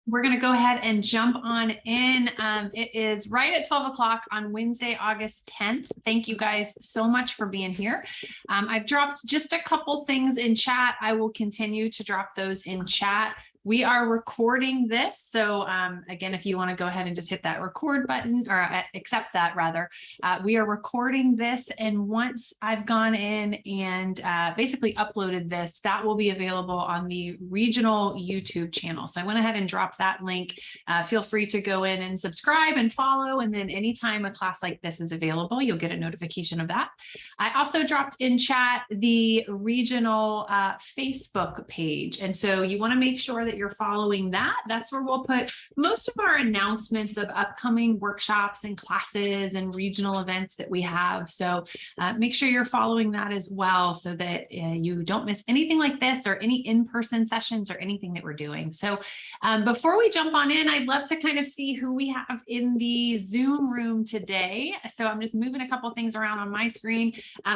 We're going to go ahead and jump on in. It is right at 12 o'clock on Wednesday, August 10th. Thank you guys so much for being here. I've dropped just a couple things in chat. I will continue to drop those in chat. We are recording this. So again, if you want to go ahead and just hit that record button or accept that rather, we are recording this. And once I've gone in and basically uploaded this, that will be available on the regional YouTube channel. So I went ahead and dropped that link. Feel free to go in and subscribe and follow. And then anytime a class like this is available, you'll get a notification of that. I also dropped in chat the regional Facebook page. And so you want to make sure that you're following that. That's where we'll put most of our announcements of upcoming workshops and classes and regional events that we have. So make sure you're following that as well so that you don't miss anything like this or any in-person sessions or anything that we're doing. So before we jump on in, I'd love to kind of see who we have in the Zoom room today. So I'm just moving a couple things around on my screen.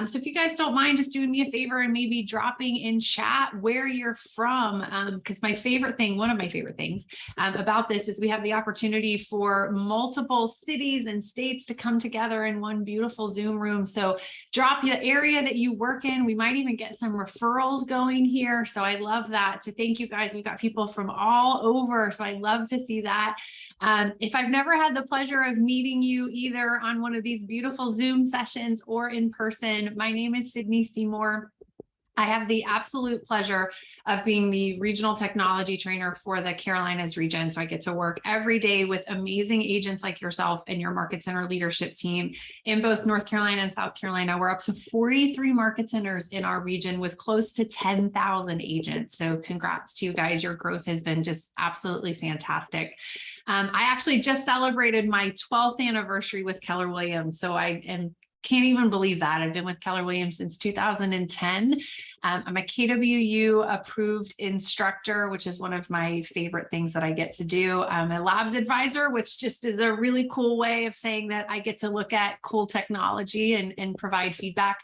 So if you guys don't mind just doing me a favor and maybe dropping in chat where you're from, because one of my favorite things about this is we have the opportunity for multiple cities and states to come together in one beautiful Zoom room. So drop the area that you work in. We might even get some referrals going here. So I love that. So thank you guys. We've got people from all over. So I love to see that. If I've never had the pleasure of meeting you either on one of these beautiful Zoom sessions or in person, my name is Sydney Seymour. I have the absolute pleasure of being the regional technology trainer for the Carolinas region. So I get to work every day with amazing agents like yourself and your market center leadership team in both North Carolina and South Carolina. We're up to 43 market centers in our region with close to 10,000 agents. So congrats to you guys. Your growth has been just absolutely fantastic. I actually just celebrated my 12th anniversary with Keller Williams. So can't even believe that. I've been with Keller Williams since 2010. I'm a KWU approved instructor, which is one of my favorite things that I get to do. I'm a labs advisor, which just is a really cool way of saying that I get to look at cool technology and provide feedback.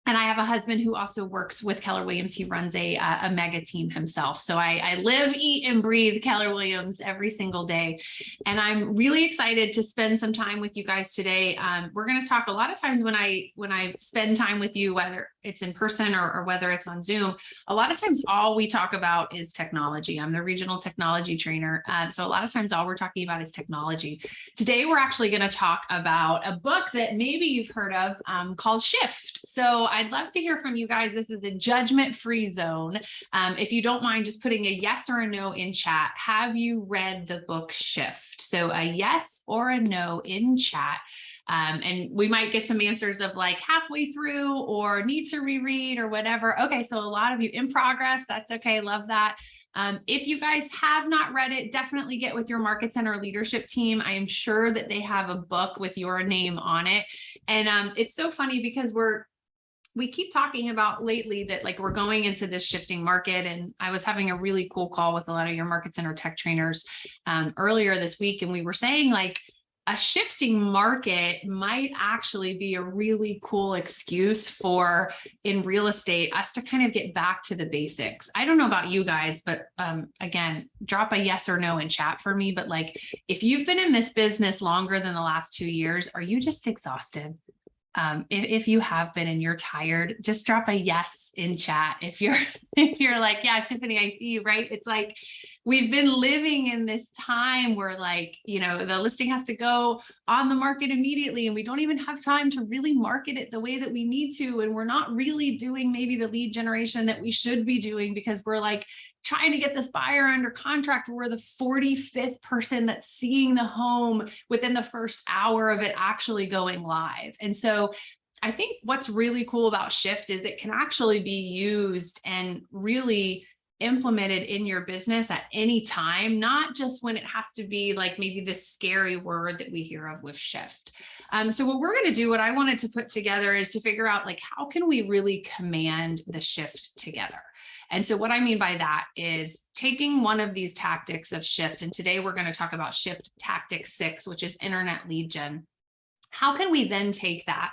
And I have a husband who also works with Keller Williams. He runs a mega team himself. So I live, eat, and breathe Keller Williams every single day. And I'm really excited to spend some time with you guys today. We're going to talk a lot of times when I spend time with you, whether it's in person or whether it's on Zoom, a lot of times all we talk about is technology. I'm the regional technology trainer. So a lot of times all we're talking about is technology. Today, we're actually going to talk about a book that maybe you've heard of called Shift. So I'd love to hear from you guys. This is a judgment-free zone. If you don't mind just putting a yes or a no in chat, have you read the book Shift? So a yes or a no in chat. And we might get some answers of like halfway through or need to reread or whatever. Okay, so a lot of you in progress. That's okay. Love that. If you guys have not read it, definitely get with your market center leadership team. I am sure that they have a book with your name on it. And it's so funny because we keep talking about lately that like we're going into this shifting market. And I was having a really cool call with a lot of your market center tech trainers earlier this week. And we were saying like a shifting market might actually be a really cool excuse for in real estate, us to kind of get back to the basics. I don't know about you guys, but again, drop a yes or no in chat for me. But like, if you've been in this business longer than the last 2 years, are you just exhausted? If you have been and you're tired, just drop a yes in chat. If you're like, yeah, Tiffany, I see you, right? It's like, we've been living in this time where like, the listing has to go on the market immediately and we don't even have time to really market it the way that we need to. And we're not really doing maybe the lead generation that we should be doing because we're like, trying to get this buyer under contract. We're the 45th person that's seeing the home within the first hour of it actually going live. And so I think what's really cool about Shift is it can actually be used and really implemented in your business at any time, not just when it has to be like maybe this scary word that we hear of with shift. So what we're going to do, what I wanted to put together is to figure out like, how can we really command the shift together? And so what I mean by that is taking one of these tactics of shift. And today we're going to talk about shift tactic 6, which is internet lead gen. How can we then take that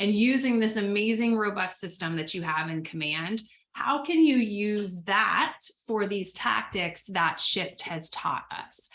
and using this amazing, robust system that you have in command, how can you use that for these tactics that Shift has taught us?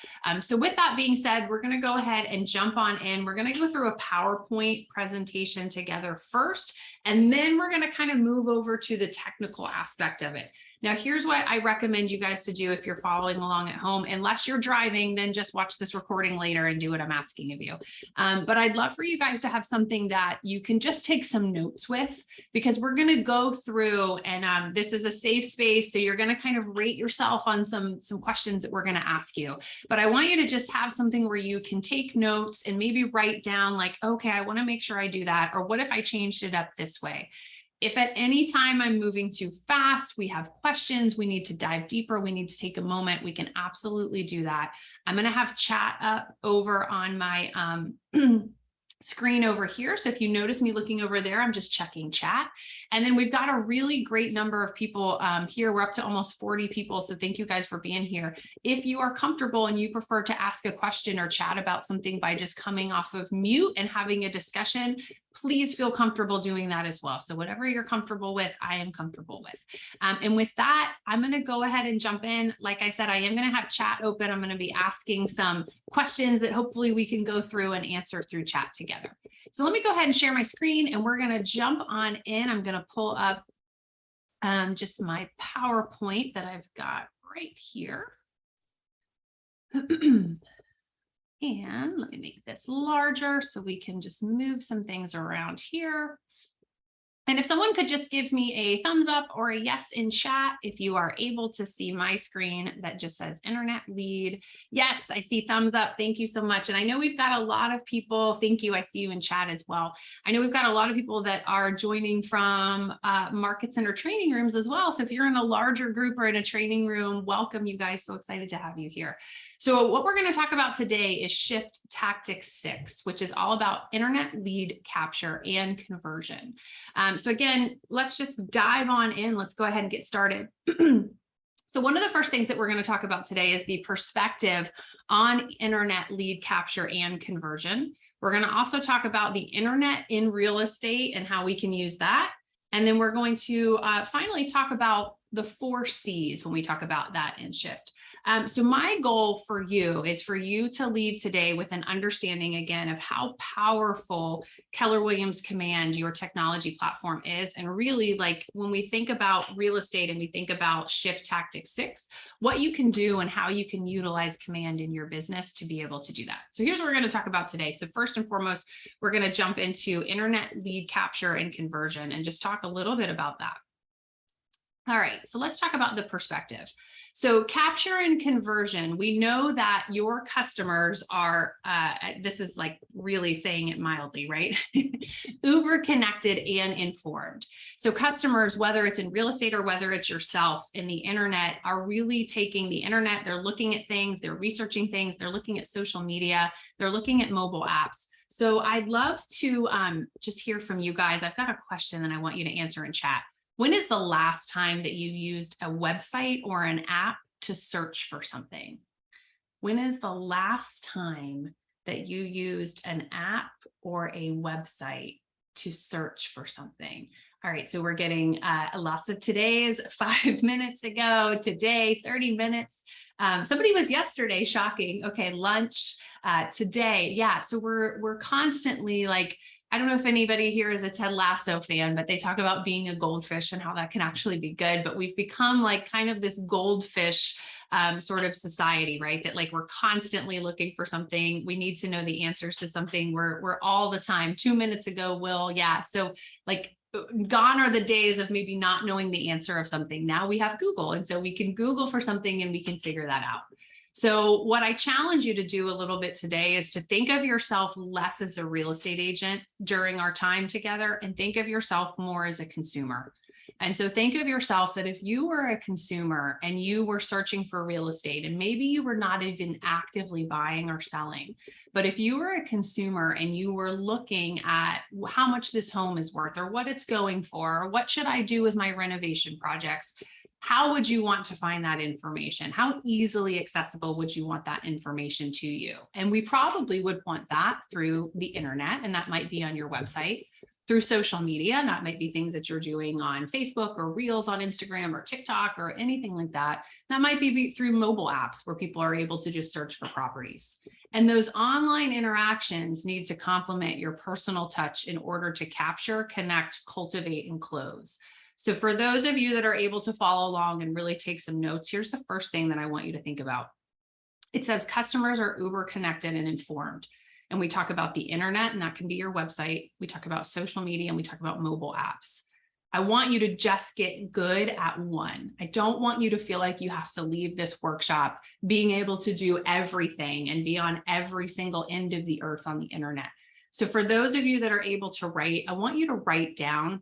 So with that being said, we're going to go ahead and jump on in. We're going to go through a PowerPoint presentation together first, and then we're going to kind of move over to the technical aspect of it. Now, here's what I recommend you guys to do if you're following along at home. Unless you're driving, then just watch this recording later and do what I'm asking of you. But I'd love for you guys to have something that you can just take some notes with, because we're going to go through, and this is a safe space. So you're going to kind of rate yourself on some questions that we're going to ask you. But I want you to just have something where you can take notes and maybe write down like, okay, I want to make sure I do that. Or what if I changed it up this way? If at any time I'm moving too fast, we have questions, we need to dive deeper, we need to take a moment, we can absolutely do that. I'm going to have chat up over on my screen over here. So if you notice me looking over there, I'm just checking chat. And then we've got a really great number of people here. We're up to almost 40 people. So thank you guys for being here. If you are comfortable and you prefer to ask a question or chat about something by just coming off of mute and having a discussion, please feel comfortable doing that as well. So whatever you're comfortable with, I am comfortable with. And with that, I'm going to go ahead and jump in. Like I said, I am going to have chat open. I'm going to be asking some questions that hopefully we can go through and answer through chat together. So let me go ahead and share my screen, and we're going to jump on in. I'm going to pull up just my PowerPoint that I've got right here. And let me make this larger so we can just move some things around here. And if someone could just give me a thumbs up or a yes in chat, if you are able to see my screen that just says internet lead. Yes, I see thumbs up. Thank you so much. And I know we've got a lot of people. Thank you. I see you in chat as well. I know we've got a lot of people that are joining from market center training rooms as well. So if you're in a larger group or in a training room, welcome you guys. So excited to have you here. So what we're going to talk about today is Shift Tactic 6, which is all about internet lead capture and conversion. So again, let's just dive on in. Let's go ahead and get started. So one of the first things that we're going to talk about today is the perspective on internet lead capture and conversion. We're going to also talk about the internet in real estate and how we can use that. And then we're going to finally talk about the 4 C's when we talk about that in Shift. So my goal for you is for you to leave today with an understanding again of how powerful Keller Williams Command, your technology platform, is. And really, like when we think about real estate and we think about Shift Tactic 6, what you can do and how you can utilize Command in your business to be able to do that. So here's what we're going to talk about today. So first and foremost, we're going to jump into internet lead capture and conversion and just talk a little bit about that. All right, so let's talk about the perspective. So capture and conversion, we know that your customers are, this is like really saying it mildly, right? Uber connected and informed. So customers, whether it's in real estate or whether it's yourself in the internet, are really taking the internet, they're looking at things, they're researching things, they're looking at social media, they're looking at mobile apps. So I'd love to just hear from you guys. I've got a question that I want you to answer in chat. When is the last time that you used a website or an app to search for something? When is the last time that you used an app or a website to search for something? All right, so we're getting lots of today's, 5 minutes ago, today, 30 minutes. Somebody was yesterday, shocking. Okay, lunch, today. Yeah, so we're constantly like, I don't know if anybody here is a Ted Lasso fan, but they talk about being a goldfish and how that can actually be good. But we've become like kind of this goldfish sort of society, right? That like we're constantly looking for something. We need to know the answers to something. We're all the time. 2 minutes ago, Will, yeah. So like gone are the days of maybe not knowing the answer of something. Now we have Google. And so we can Google for something and we can figure that out. So what I challenge you to do a little bit today is to think of yourself less as a real estate agent during our time together and think of yourself more as a consumer. And so think of yourself that if you were a consumer and you were searching for real estate and maybe you were not even actively buying or selling, but if you were a consumer and you were looking at how much this home is worth or what it's going for, or what should I do with my renovation projects, how would you want to find that information? How easily accessible would you want that information to you? And we probably would want that through the internet, and that might be on your website. through social media. And that might be things that you're doing on Facebook or Reels on Instagram or TikTok or anything like that. That might be through mobile apps where people are able to just search for properties. And those online interactions need to complement your personal touch in order to capture, connect, cultivate, and close. So for those of you that are able to follow along and really take some notes, here's the first thing that I want you to think about. It says customers are uber connected and informed. And we talk about the internet, and that can be your website. We talk about social media, and we talk about mobile apps. I want you to just get good at one. I don't want you to feel like you have to leave this workshop being able to do everything and be on every single end of the earth on the internet. So for those of you that are able to write, I want you to write down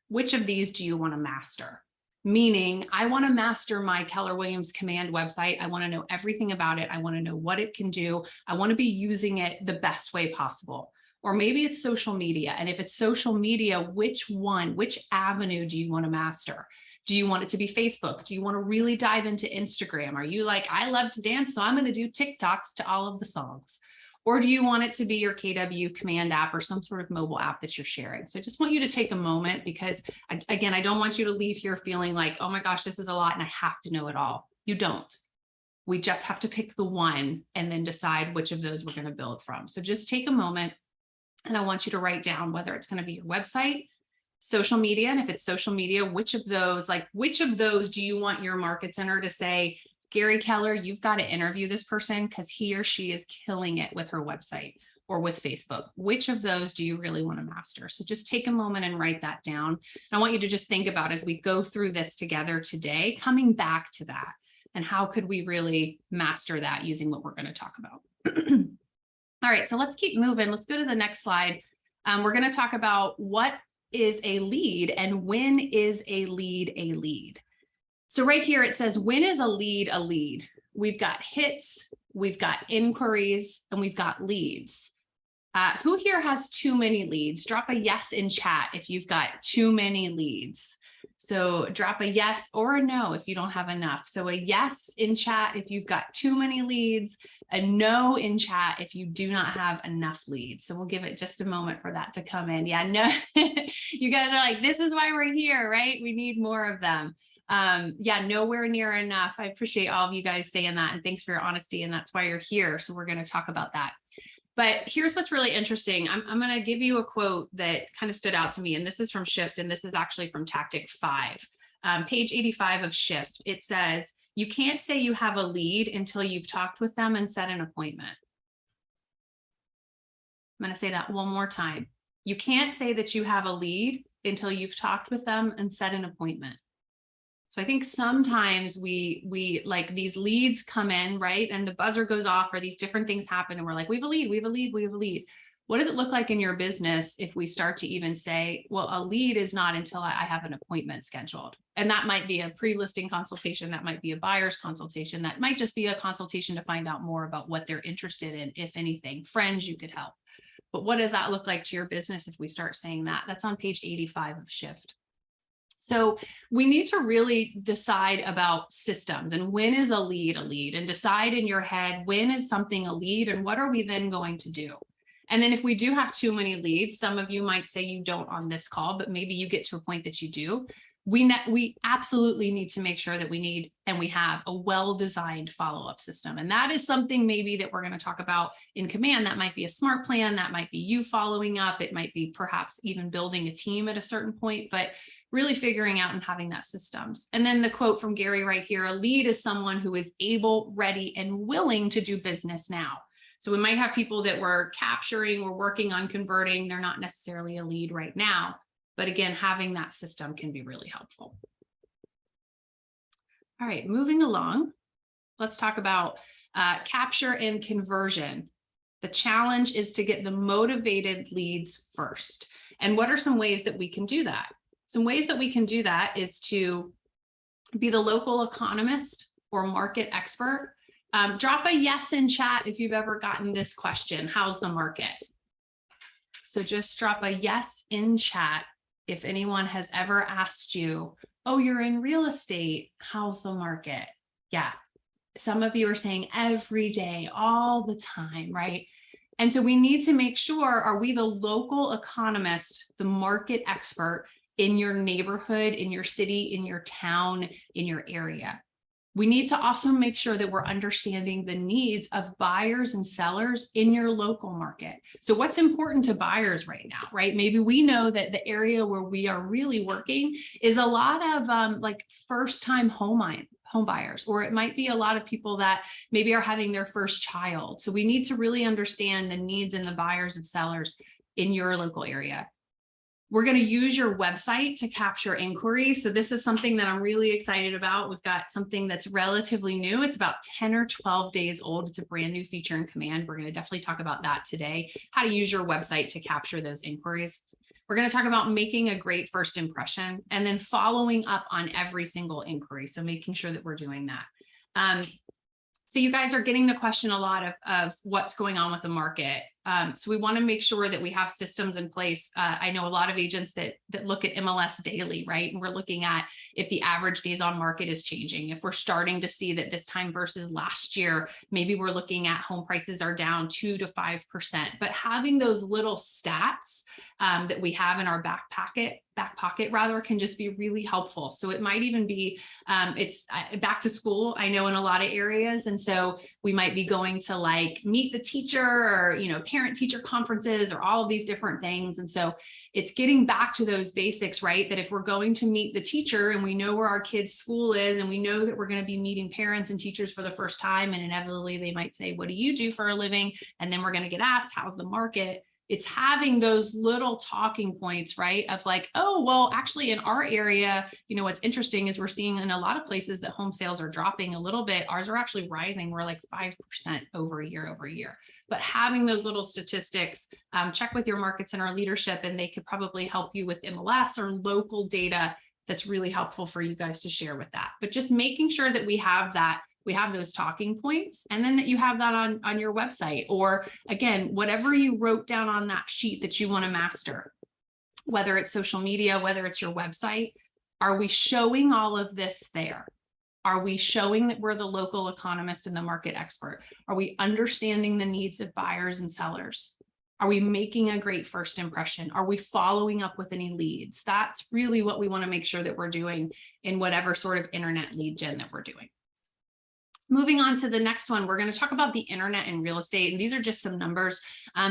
which of these do you want to master? Meaning, I want to master my Keller Williams Command website. I want to know everything about it. I want to know what it can do. I want to be using it the best way possible. Or maybe it's social media. And if it's social media, which avenue do you want to master? Do you want it to be Facebook? Do you want to really dive into Instagram? Are you like, I love to dance, so I'm going to do TikToks to all of the songs? Or do you want it to be your KW Command app or some sort of mobile app that you're sharing? So I just want you to take a moment because, again, I don't want you to leave here feeling like, oh my gosh, this is a lot and I have to know it all. You don't. We just have to pick the one and then decide which of those we're going to build from. So just take a moment and I want you to write down whether it's going to be your website, social media, and if it's social media, which of those do you want your market center to say, Gary Keller, you've got to interview this person because he or she is killing it with her website or with Facebook. Which of those do you really want to master? So just take a moment and write that down. And I want you to just think about as we go through this together today, coming back to that and how could we really master that using what we're going to talk about. All right, so let's keep moving. Let's go to the next slide. We're going to talk about what is a lead and when is a lead a lead. So right here, it says, when is a lead a lead? We've got hits, we've got inquiries, and we've got leads. Who here has too many leads? Drop a yes in chat if you've got too many leads. So drop a yes or a no if you don't have enough. So a yes in chat if you've got too many leads, a no in chat if you do not have enough leads. So we'll give it just a moment for that to come in. Yeah, no, you guys are like, this is why we're here, right? We need more of them. Yeah, nowhere near enough. I appreciate all of you guys saying that, and thanks for your honesty, and that's why you're here. So we're going to talk about that. But here's what's really interesting. I'm going to give you a quote that kind of stood out to me, and this is from Shift, and this is actually from Tactic 5, page 85 of Shift. It says, you can't say you have a lead until you've talked with them and set an appointment. I'm going to say that one more time. You can't say that you have a lead until you've talked with them and set an appointment. So I think sometimes we like these leads come in, right? And the buzzer goes off or these different things happen and we're like, we have a lead, we have a lead, we have a lead. What does it look like in your business if we start to even say, well, a lead is not until I have an appointment scheduled? And that might be a pre-listing consultation, that might be a buyer's consultation, that might just be a consultation to find out more about what they're interested in, if anything, friends you could help. But what does that look like to your business if we start saying that? That's on page 85 of Shift. So we need to really decide about systems and when is a lead, and decide in your head, when is something a lead and what are we then going to do? And then if we do have too many leads, some of you might say you don't on this call, but maybe you get to a point that you do. We absolutely need to make sure that we have a well-designed follow-up system. And that is something maybe that we're going to talk about in Command. That might be a smart plan. That might be you following up. It might be perhaps even building a team at a certain point, but really figuring out and having that systems. And then the quote from Gary right here, a lead is someone who is able, ready, and willing to do business now. So we might have people that we're capturing, we're working on converting. They're not necessarily a lead right now. But again, having that system can be really helpful. All right, moving along, let's talk about capture and conversion. The challenge is to get the motivated leads first. And what are some ways that we can do that? Some ways that we can do that is to be the local economist or market expert. Drop a yes in chat if you've ever gotten this question, how's the market? So just drop a yes in chat if anyone has ever asked you, oh, you're in real estate, how's the market? Yeah, some of you are saying every day, all the time, right? And so we need to make sure, are we the local economist, the market expert in your neighborhood, in your city, in your town, in your area? We need to also make sure that we're understanding the needs of buyers and sellers in your local market. So what's important to buyers right now, right? Maybe we know that the area where we are really working is a lot of like first-time home buyers, or it might be a lot of people that maybe are having their first child. So we need to really understand the needs and the buyers and sellers in your local area. We're going to use your website to capture inquiries. So this is something that I'm really excited about. We've got something that's relatively new. It's about 10 or 12 days old. It's a brand new feature in Command. We're going to definitely talk about that today, how to use your website to capture those inquiries. We're going to talk about making a great first impression and then following up on every single inquiry. So making sure that we're doing that. So you guys are getting the question a lot of what's going on with the market. So we want to make sure that we have systems in place. I know a lot of agents that look at MLS daily, right? And we're looking at if the average days on market is changing, if we're starting to see that this time versus last year, maybe we're looking at home prices are down 2 to 5%, but having those little stats that we have in our back pocket rather can just be really helpful. So it might even be, it's back to school, I know in a lot of areas. And so we might be going to like meet the teacher or, parent teacher conferences or all of these different things. And so it's getting back to those basics, right? That if we're going to meet the teacher and we know where our kid's school is, and we know that we're going to be meeting parents and teachers for the first time, and inevitably they might say, what do you do for a living? And then we're going to get asked, how's the market? It's having those little talking points, right? Of like, oh, well, actually in our area, what's interesting is we're seeing in a lot of places that home sales are dropping a little bit. Ours are actually rising. We're like 5% over year. But having those little statistics, check with your market center leadership, and they could probably help you with MLS or local data that's really helpful for you guys to share with that. But just making sure that we have that, we have those talking points, and then that you have that on your website, or again, whatever you wrote down on that sheet that you want to master, whether it's social media, whether it's your website. Are we showing all of this there? Are we showing that we're the local economist and the market expert? Are we understanding the needs of buyers and sellers? Are we making a great first impression? Are we following up with any leads? That's really what we want to make sure that we're doing in whatever sort of internet lead gen that we're doing. Moving on to the next one, we're going to talk about the internet and real estate. And these are just some numbers.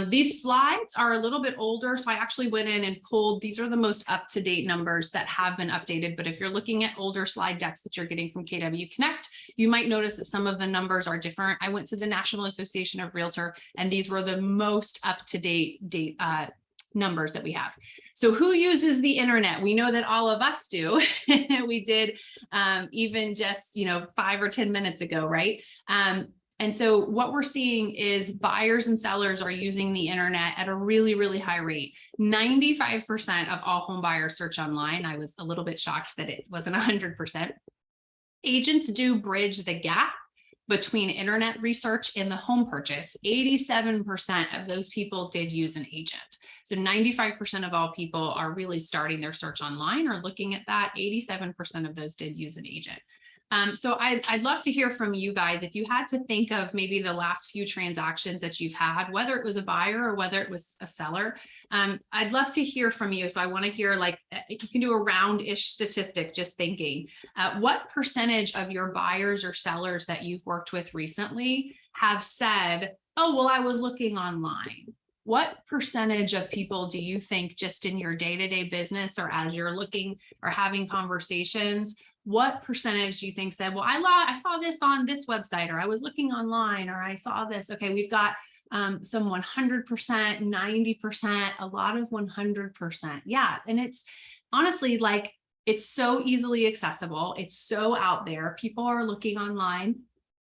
These slides are a little bit older. So I actually went in and pulled, these are the most up-to-date numbers that have been updated. But if you're looking at older slide decks that you're getting from KW Connect, you might notice that some of the numbers are different. I went to the National Association of Realtor, and these were the most up-to-date numbers that we have. So who uses the internet? We know that all of us do. We did even just, 5 or 10 minutes ago, right? And so what we're seeing is buyers and sellers are using the internet at a really, really high rate. 95% of all home buyers search online. I was a little bit shocked that it wasn't 100%. Agents do bridge the gap between internet research and the home purchase. 87% of those people did use an agent. So 95% of all people are really starting their search online or looking at that. 87% of those did use an agent. So I'd love to hear from you guys. If you had to think of maybe the last few transactions that you've had, whether it was a buyer or whether it was a seller, I'd love to hear from you. So I want to hear, like, if you can do a round-ish statistic, just thinking, what percentage of your buyers or sellers that you've worked with recently have said, oh, well, I was looking online? What percentage of people do you think, just in your day-to-day business or as you're looking or having conversations, what percentage do you think said, well, I saw this on this website, or I was looking online, or I saw this? Okay, we've got some 100%, 90%, a lot of 100%. Yeah, and it's honestly, like, it's so easily accessible. It's so out there. People are looking online.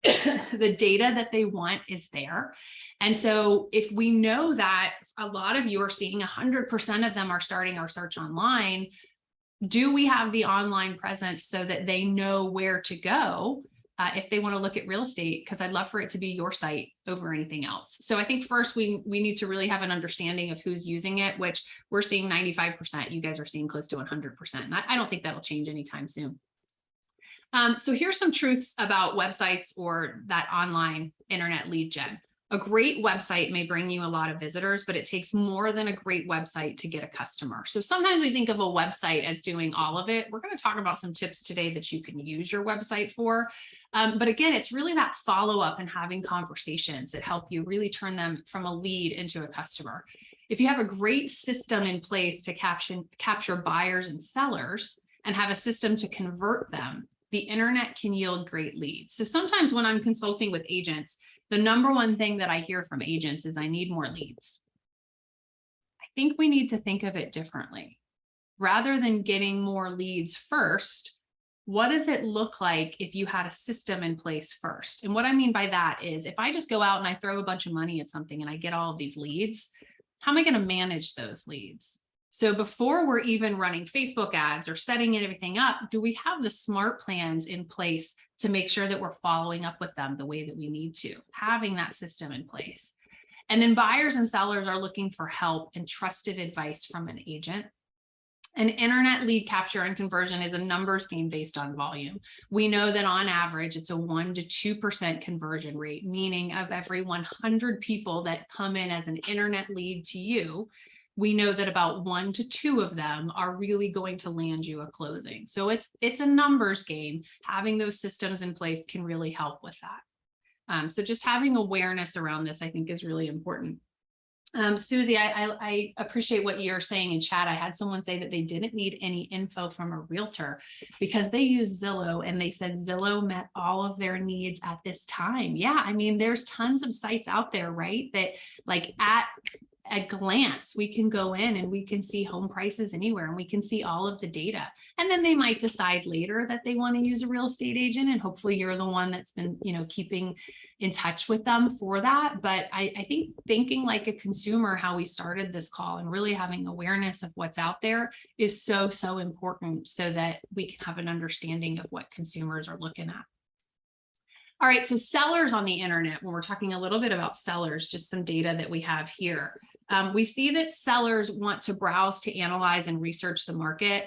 The data that they want is there. And so if we know that a lot of you are seeing 100% of them are starting our search online, do we have the online presence so that they know where to go if they want to look at real estate? Because I'd love for it to be your site over anything else. So I think first we need to really have an understanding of who's using it, which we're seeing 95%. You guys are seeing close to 100%. And I don't think that'll change anytime soon. So here's some truths about websites or that online internet lead gen. A great website may bring you a lot of visitors, but it takes more than a great website to get a customer. So sometimes we think of a website as doing all of it. We're going to talk about some tips today that you can use your website for. But again, it's really that follow-up and having conversations that help you really turn them from a lead into a customer. If you have a great system in place to capture buyers and sellers and have a system to convert them, the internet can yield great leads. So sometimes when I'm consulting with agents, the number one thing that I hear from agents is I need more leads. I think we need to think of it differently. Rather than getting more leads first, what does it look like if you had a system in place first? And what I mean by that is if I just go out and I throw a bunch of money at something and I get all of these leads, how am I going to manage those leads? So before we're even running Facebook ads or setting everything up, do we have the smart plans in place to make sure that we're following up with them the way that we need to, having that system in place? And then buyers and sellers are looking for help and trusted advice from an agent. An internet lead capture and conversion is a numbers game based on volume. We know that on average, it's a 1 to 2% conversion rate, meaning of every 100 people that come in as an internet lead to you, we know that about 1 to 2 of them are really going to land you a closing. So it's a numbers game. Having those systems in place can really help with that. So just having awareness around this, I think, is really important. Susie, I appreciate what you're saying in chat. I had someone say that they didn't need any info from a realtor because they use Zillow, and they said Zillow met all of their needs at this time. Yeah, I mean, there's tons of sites out there, right? That like at glance, we can go in and we can see home prices anywhere, and we can see all of the data. And then they might decide later that they want to use a real estate agent, and hopefully you're the one that's been, keeping in touch with them for that. But I think thinking like a consumer, how we started this call, and really having awareness of what's out there is so, so important so that we can have an understanding of what consumers are looking at. All right, so sellers on the internet, when we're talking a little bit about sellers, just some data that we have here. We see that sellers want to browse, to analyze, and research the market.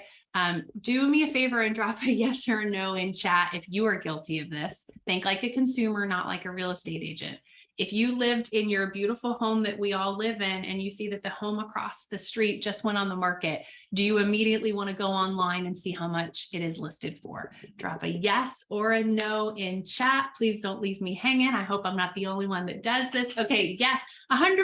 Do me a favor and drop a yes or a no in chat if you are guilty of this. Think like a consumer, not like a real estate agent. If you lived in your beautiful home that we all live in, and you see that the home across the street just went on the market, do you immediately want to go online and see how much it is listed for? Drop a yes or a no in chat. Please don't leave me hanging. I hope I'm not the only one that does this. Okay, yes, 100%,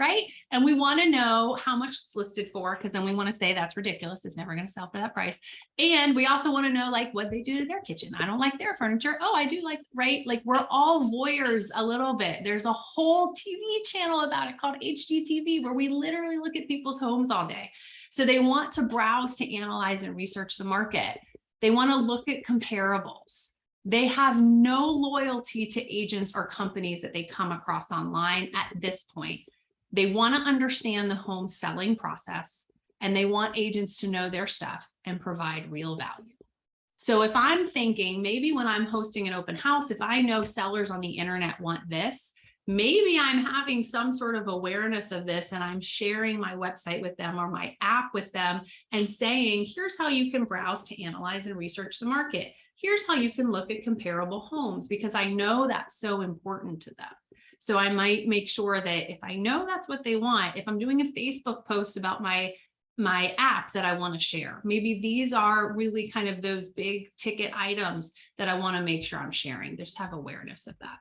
right? And we want to know how much it's listed for, because then we want to say that's ridiculous. It's never going to sell for that price. And we also want to know like what they do to their kitchen. I don't like their furniture. Oh, I do like, right? Like we're all voyeurs a little bit. There's a whole TV channel about it called HGTV, where we literally look at people's homes all day. So they want to browse, to analyze, and research the market. They want to look at comparables. They have no loyalty to agents or companies that they come across online at this point. They want to understand the home selling process, and they want agents to know their stuff and provide real value. So if I'm thinking, maybe when I'm hosting an open house, if I know sellers on the internet want this, maybe I'm having some sort of awareness of this, and I'm sharing my website with them or my app with them and saying, here's how you can browse, to analyze, and research the market. Here's how you can look at comparable homes, because I know that's so important to them. So I might make sure that if I know that's what they want, if I'm doing a Facebook post about my app that I want to share, maybe these are really kind of those big ticket items that I want to make sure I'm sharing. Just have awareness of that.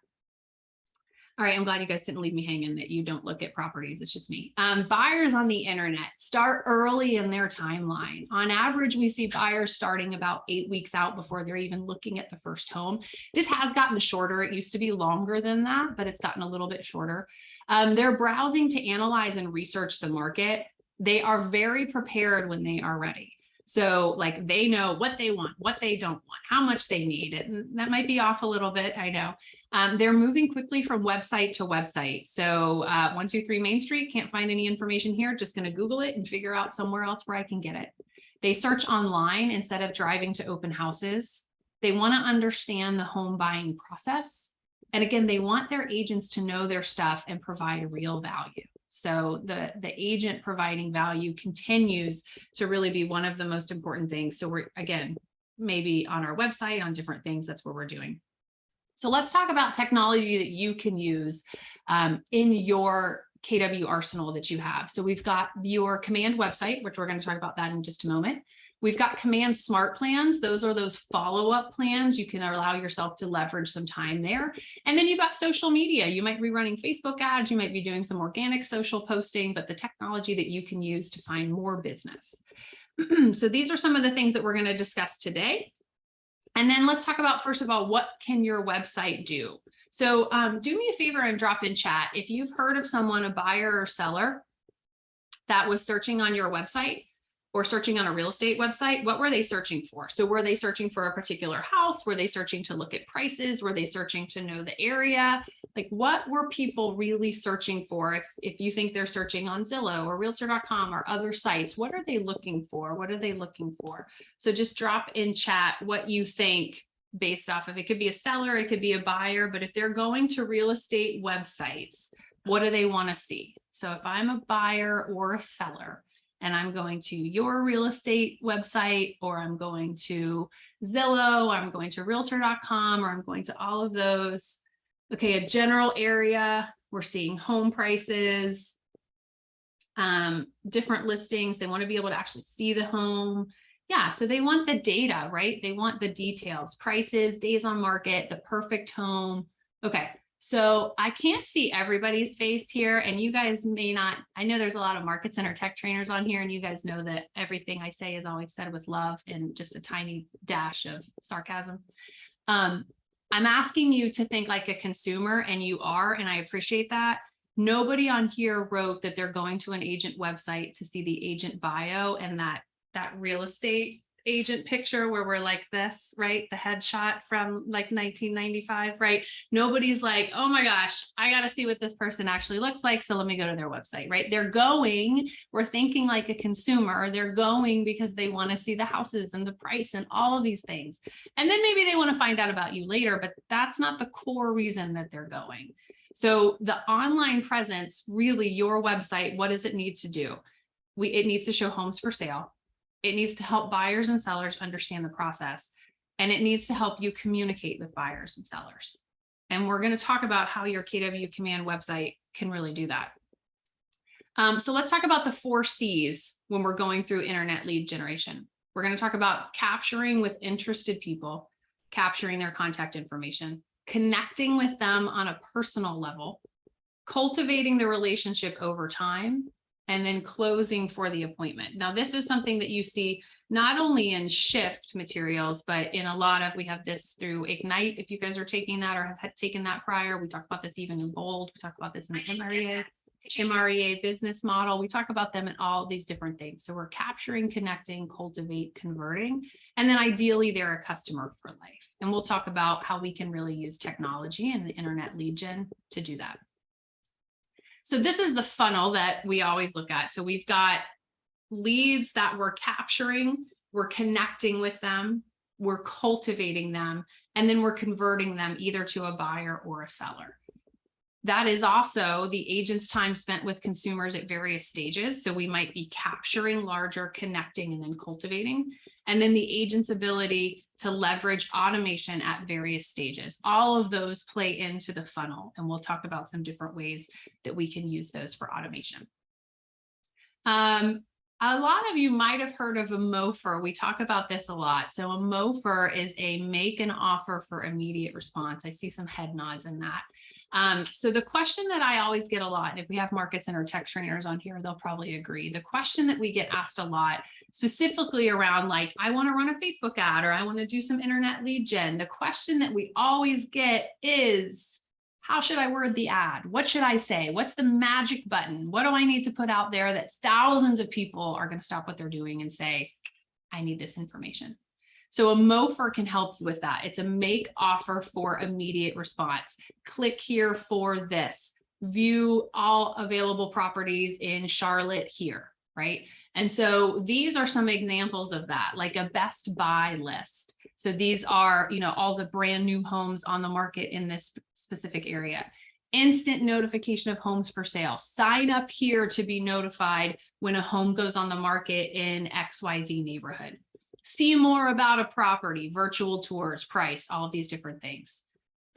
All right, I'm glad you guys didn't leave me hanging, that you don't look at properties. It's just me. Buyers on the internet start early in their timeline. On average, we see buyers starting about 8 weeks out before they're even looking at the first home. This has gotten shorter. It used to be longer than that, but it's gotten a little bit shorter. They're browsing to analyze and research the market. They are very prepared when they are ready. So like they know what they want, what they don't want, how much they need. And that might be off a little bit, I know. They're moving quickly from website to website. So 123 Main Street, can't find any information here, just going to Google it and figure out somewhere else where I can get it. They search online instead of driving to open houses. They want to understand the home buying process. And again, they want their agents to know their stuff and provide real value. So the agent providing value continues to really be one of the most important things. So we're, again, maybe on our website, on different things, that's what we're doing. So let's talk about technology that you can use in your KW arsenal that you have. So we've got your Command website, which we're going to talk about that in just a moment. We've got Command Smart Plans. Those are those follow-up plans. You can allow yourself to leverage some time there. And then you've got social media. You might be running Facebook ads. You might be doing some organic social posting, but the technology that you can use to find more business. So these are some of the things that we're going to discuss today. And then let's talk about, first of all, what can your website do? So do me a favor and drop in chat. If you've heard of someone, a buyer or seller, that was searching on your website or searching on a real estate website, what were they searching for? So were they searching for a particular house? Were they searching to look at prices? Were they searching to know the area? Like, what were people really searching for? If you think they're searching on Zillow or Realtor.com or other sites, what are they looking for? What are they looking for? So just drop in chat what you think based off of, it could be a seller, it could be a buyer, but if they're going to real estate websites, what do they want to see? So if I'm a buyer or a seller, and I'm going to your real estate website, or I'm going to Zillow, or I'm going to Realtor.com, or I'm going to all of those. Okay, a general area, we're seeing home prices, different listings. They want to be able to actually see the home. Yeah, so they want the data, right? They want the details, prices, days on market, the perfect home. Okay. So I can't see everybody's face here, and you guys may not. I know there's a lot of market center tech trainers on here, and you guys know that everything I say is always said with love and just a tiny dash of sarcasm. I'm asking you to think like a consumer, and you are, and I appreciate that. Nobody on here wrote that they're going to an agent website to see the agent bio and that real estate agent picture where we're like this, right? The headshot from like 1995, right? Nobody's like, oh my gosh, I got to see what this person actually looks like, so let me go to their website, right? They're going, we're thinking like a consumer, they're going because they want to see the houses and the price and all of these things. And then maybe they want to find out about you later, but that's not the core reason that they're going. So the online presence, really your website, what does it need to do? It needs to show homes for sale. It needs to help buyers and sellers understand the process, and it needs to help you communicate with buyers and sellers. And we're going to talk about how your KW Command website can really do that. So let's talk about the 4 C's when we're going through internet lead generation. We're going to talk about capturing with interested people, capturing their contact information, connecting with them on a personal level, cultivating the relationship over time, and then closing for the appointment. Now, this is something that you see not only in Shift materials, but in a lot of, we have this through Ignite. If you guys are taking that or have taken that prior, we talk about this even in Bold. We talk about this in the MREA business model. We talk about them in all these different things. So we're capturing, connecting, cultivate, converting, and then ideally they're a customer for life. And we'll talk about how we can really use technology and the internet lead gen to do that. So this is the funnel that we always look at. So we've got leads that we're capturing, we're connecting with them, we're cultivating them, and then we're converting them either to a buyer or a seller. That is also the agent's time spent with consumers at various stages. So we might be capturing larger, connecting, and then cultivating. And then the agent's ability to leverage automation at various stages. All of those play into the funnel, and we'll talk about some different ways that we can use those for automation. A lot of you might have heard of a MOFR. We talk about this a lot. So a MOFR is a make an offer for immediate response. I see some head nods in that. So the question that I always get a lot, and if we have market center tech trainers on here, they'll probably agree. The question that we get asked a lot, specifically around like, I want to run a Facebook ad, or I want to do some internet lead gen. The question that we always get is, how should I word the ad? What should I say? What's the magic button? What do I need to put out there that thousands of people are going to stop what they're doing and say, I need this information? So a MOFR can help you with that. It's a make offer for immediate response. Click here for this. View all available properties in Charlotte here, right? And so these are some examples of that, like a best buy list. So these are, all the brand new homes on the market in this specific area. Instant notification of homes for sale. Sign up here to be notified when a home goes on the market in XYZ neighborhood. See more about a property, virtual tours, price, all of these different things.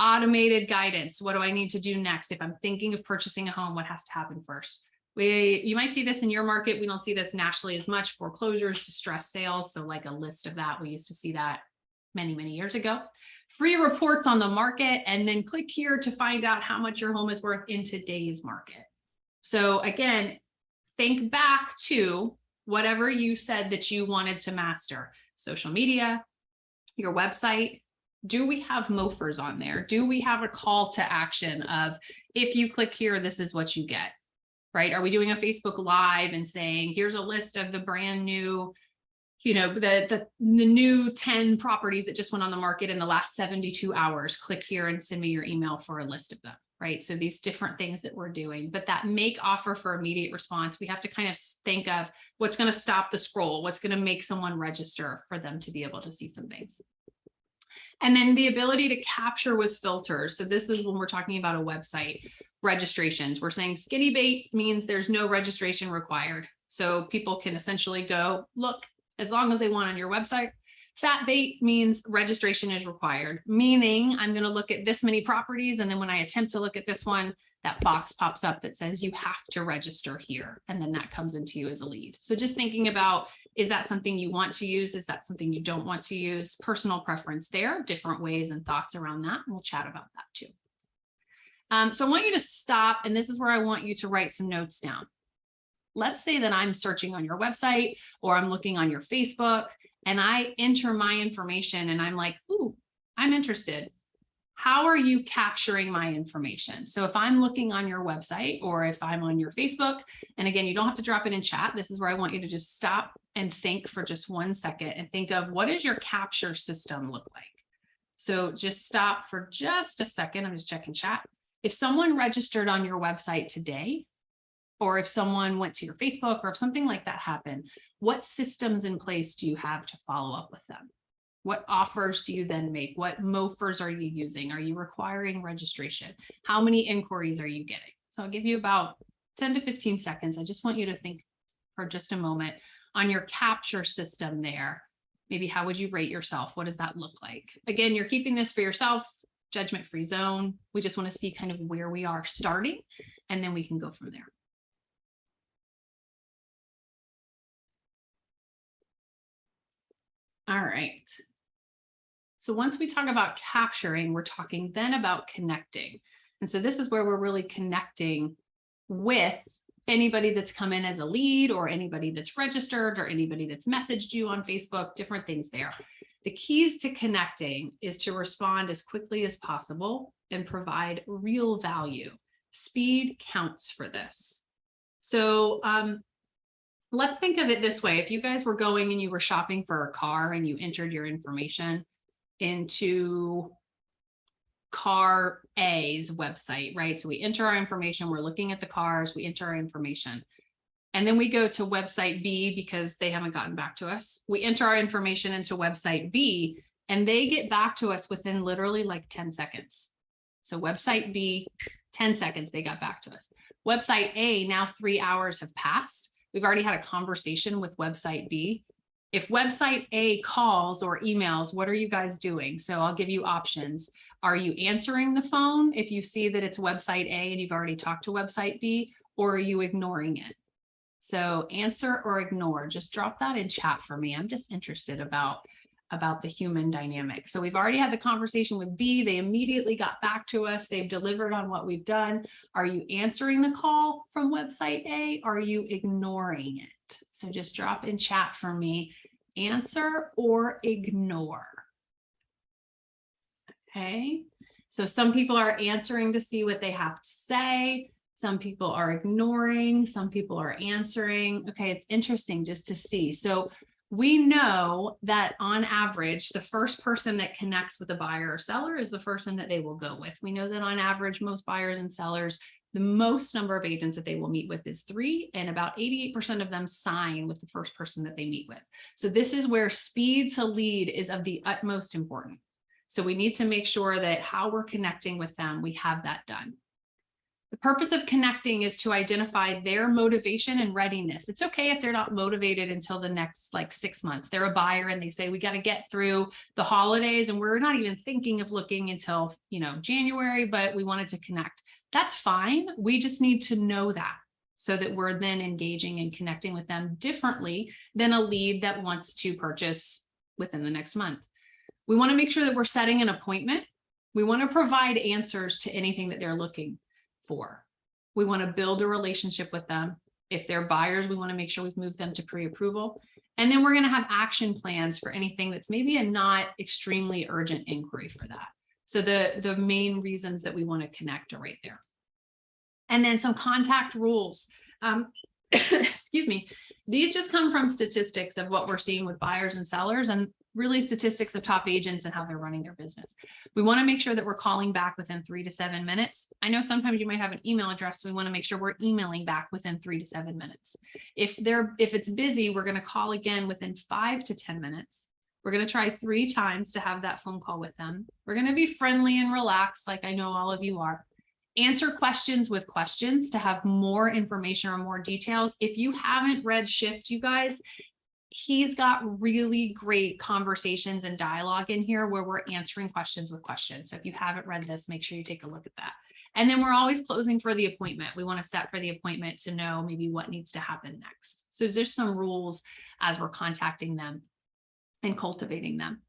Automated guidance. What do I need to do next? If I'm thinking of purchasing a home, what has to happen first? You might see this in your market. We don't see this nationally as much. Foreclosures, distressed sales. So like a list of that. We used to see that many, many years ago. Free reports on the market, and then click here to find out how much your home is worth in today's market. So again, think back to whatever you said that you wanted to master. Social media, your website. Do we have MOFers on there? Do we have a call to action of, if you click here, this is what you get, right? Are we doing a Facebook Live and saying, here's a list of the brand new, the new 10 properties that just went on the market in the last 72 hours. Click here and send me your email for a list of them, right? So these different things that we're doing, but that make offer for immediate response, we have to kind of think of what's going to stop the scroll, what's going to make someone register for them to be able to see some things. And then the ability to capture with filters. So this is when we're talking about a website registrations. We're saying skinny bait means there's no registration required. So people can essentially go look as long as they want on your website. Fat bait means registration is required, meaning I'm going to look at this many properties. And then when I attempt to look at this one, that box pops up that says you have to register here. And then that comes into you as a lead. So just thinking about, is that something you want to use? Is that something you don't want to use? Personal preference there, different ways and thoughts around that. And we'll chat about that too. So I want you to stop. And this is where I want you to write some notes down. Let's say that I'm searching on your website or I'm looking on your Facebook and I enter my information and I'm like, ooh, I'm interested. How are you capturing my information? So if I'm looking on your website or if I'm on your Facebook, and again, you don't have to drop it in chat. This is where I want you to just stop and think for just 1 second and think of, what does your capture system look like? So just stop for just a second. I'm just checking chat. If someone registered on your website today, or if someone went to your Facebook or if something like that happened, what systems in place do you have to follow up with them? What offers do you then make? What MOFers are you using? Are you requiring registration? How many inquiries are you getting? So I'll give you about 10 to 15 seconds. I just want you to think for just a moment on your capture system there. Maybe how would you rate yourself? What does that look like? Again, you're keeping this for yourself, judgment-free zone. We just want to see kind of where we are starting, and then we can go from there. All right. So once we talk about capturing, we're talking then about connecting. And so this is where we're really connecting with anybody that's come in as a lead or anybody that's registered or anybody that's messaged you on Facebook, different things there. The keys to connecting is to respond as quickly as possible and provide real value. Speed counts for this. So let's think of it this way. If you guys were going and you were shopping for a car and you entered your information into car A's website, right? So we enter our information, we're looking at the cars, we enter our information. And then we go to website B because they haven't gotten back to us. We enter our information into website B and they get back to us within literally like 10 seconds. So website B, 10 seconds, they got back to us. Website A, now 3 hours have passed. We've already had a conversation with website B. If website A calls or emails, what are you guys doing? So I'll give you options. Are you answering the phone if you see that it's website A and you've already talked to website B, or are you ignoring it? So answer or ignore, just drop that in chat for me. I'm just interested about the human dynamic. So we've already had the conversation with B. They immediately got back to us. They've delivered on what we've done. Are you answering the call from website A? Are you ignoring it? So just drop in chat for me, answer or ignore. Okay. So some people are answering to see what they have to say. Some people are ignoring. Some people are answering. Okay. It's interesting just to see. So we know that on average, the first person that connects with a buyer or seller is the person that they will go with. We know that on average, most buyers and sellers, the most number of agents that they will meet with is 3, and about 88% of them sign with the first person that they meet with. So this is where speed to lead is of the utmost importance. So we need to make sure that how we're connecting with them, we have that done. The purpose of connecting is to identify their motivation and readiness. It's okay if they're not motivated until the next like 6 months. They're a buyer and they say, we got to get through the holidays and we're not even thinking of looking until, January, but we wanted to connect. That's fine. We just need to know that so that we're then engaging and connecting with them differently than a lead that wants to purchase within the next month. We want to make sure that we're setting an appointment. We want to provide answers to anything that they're looking for. We want to build a relationship with them. If they're buyers, we want to make sure we've moved them to pre-approval. And then we're going to have action plans for anything that's maybe a not extremely urgent inquiry for that. So the main reasons that we want to connect are right there. And then some contact rules. Excuse me. These just come from statistics of what we're seeing with buyers and sellers, and really statistics of top agents and how they're running their business. We want to make sure that we're calling back within 3 to 7 minutes. I know sometimes you might have an email address, so we want to make sure we're emailing back within 3 to 7 minutes. If it's busy, we're going to call again within 5 to 10 minutes. We're going to try 3 times to have that phone call with them. We're going to be friendly and relaxed, like I know all of you are. Answer questions with questions to have more information or more details. If you haven't read Shift, you guys, he's got really great conversations and dialogue in here where we're answering questions with questions. So if you haven't read this, make sure you take a look at that. And then we're always closing for the appointment. We want to set for the appointment to know maybe what needs to happen next. So there's some rules as we're contacting them and cultivating them.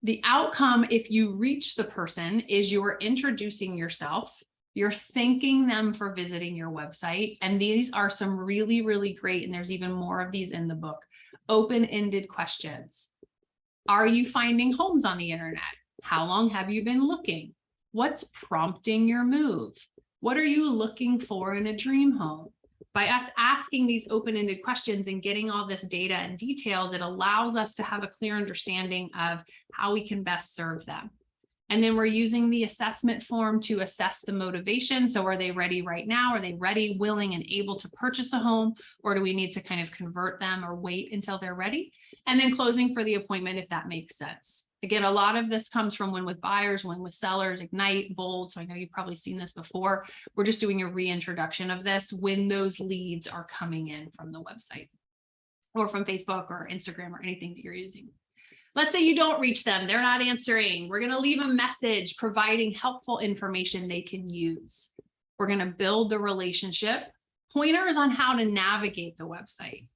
The outcome, if you reach the person, is you're introducing yourself. You're thanking them for visiting your website. And these are some really, really great, and there's even more of these in the book, open-ended questions. Are you finding homes on the internet? How long have you been looking? What's prompting your move? What are you looking for in a dream home? By us asking these open-ended questions and getting all this data and details, it allows us to have a clear understanding of how we can best serve them. And then we're using the assessment form to assess the motivation. So are they ready right now? Are they ready, willing, and able to purchase a home? Or do we need to kind of convert them or wait until they're ready? And then closing for the appointment, if that makes sense. Again, a lot of this comes from Win with Buyers, Win with Sellers, Ignite, Bold. So I know you've probably seen this before. We're just doing a reintroduction of this when those leads are coming in from the website or from Facebook or Instagram or anything that you're using. Let's say you don't reach them, they're not answering. We're going to leave a message providing helpful information they can use. We're going to build the relationship, pointers on how to navigate the website,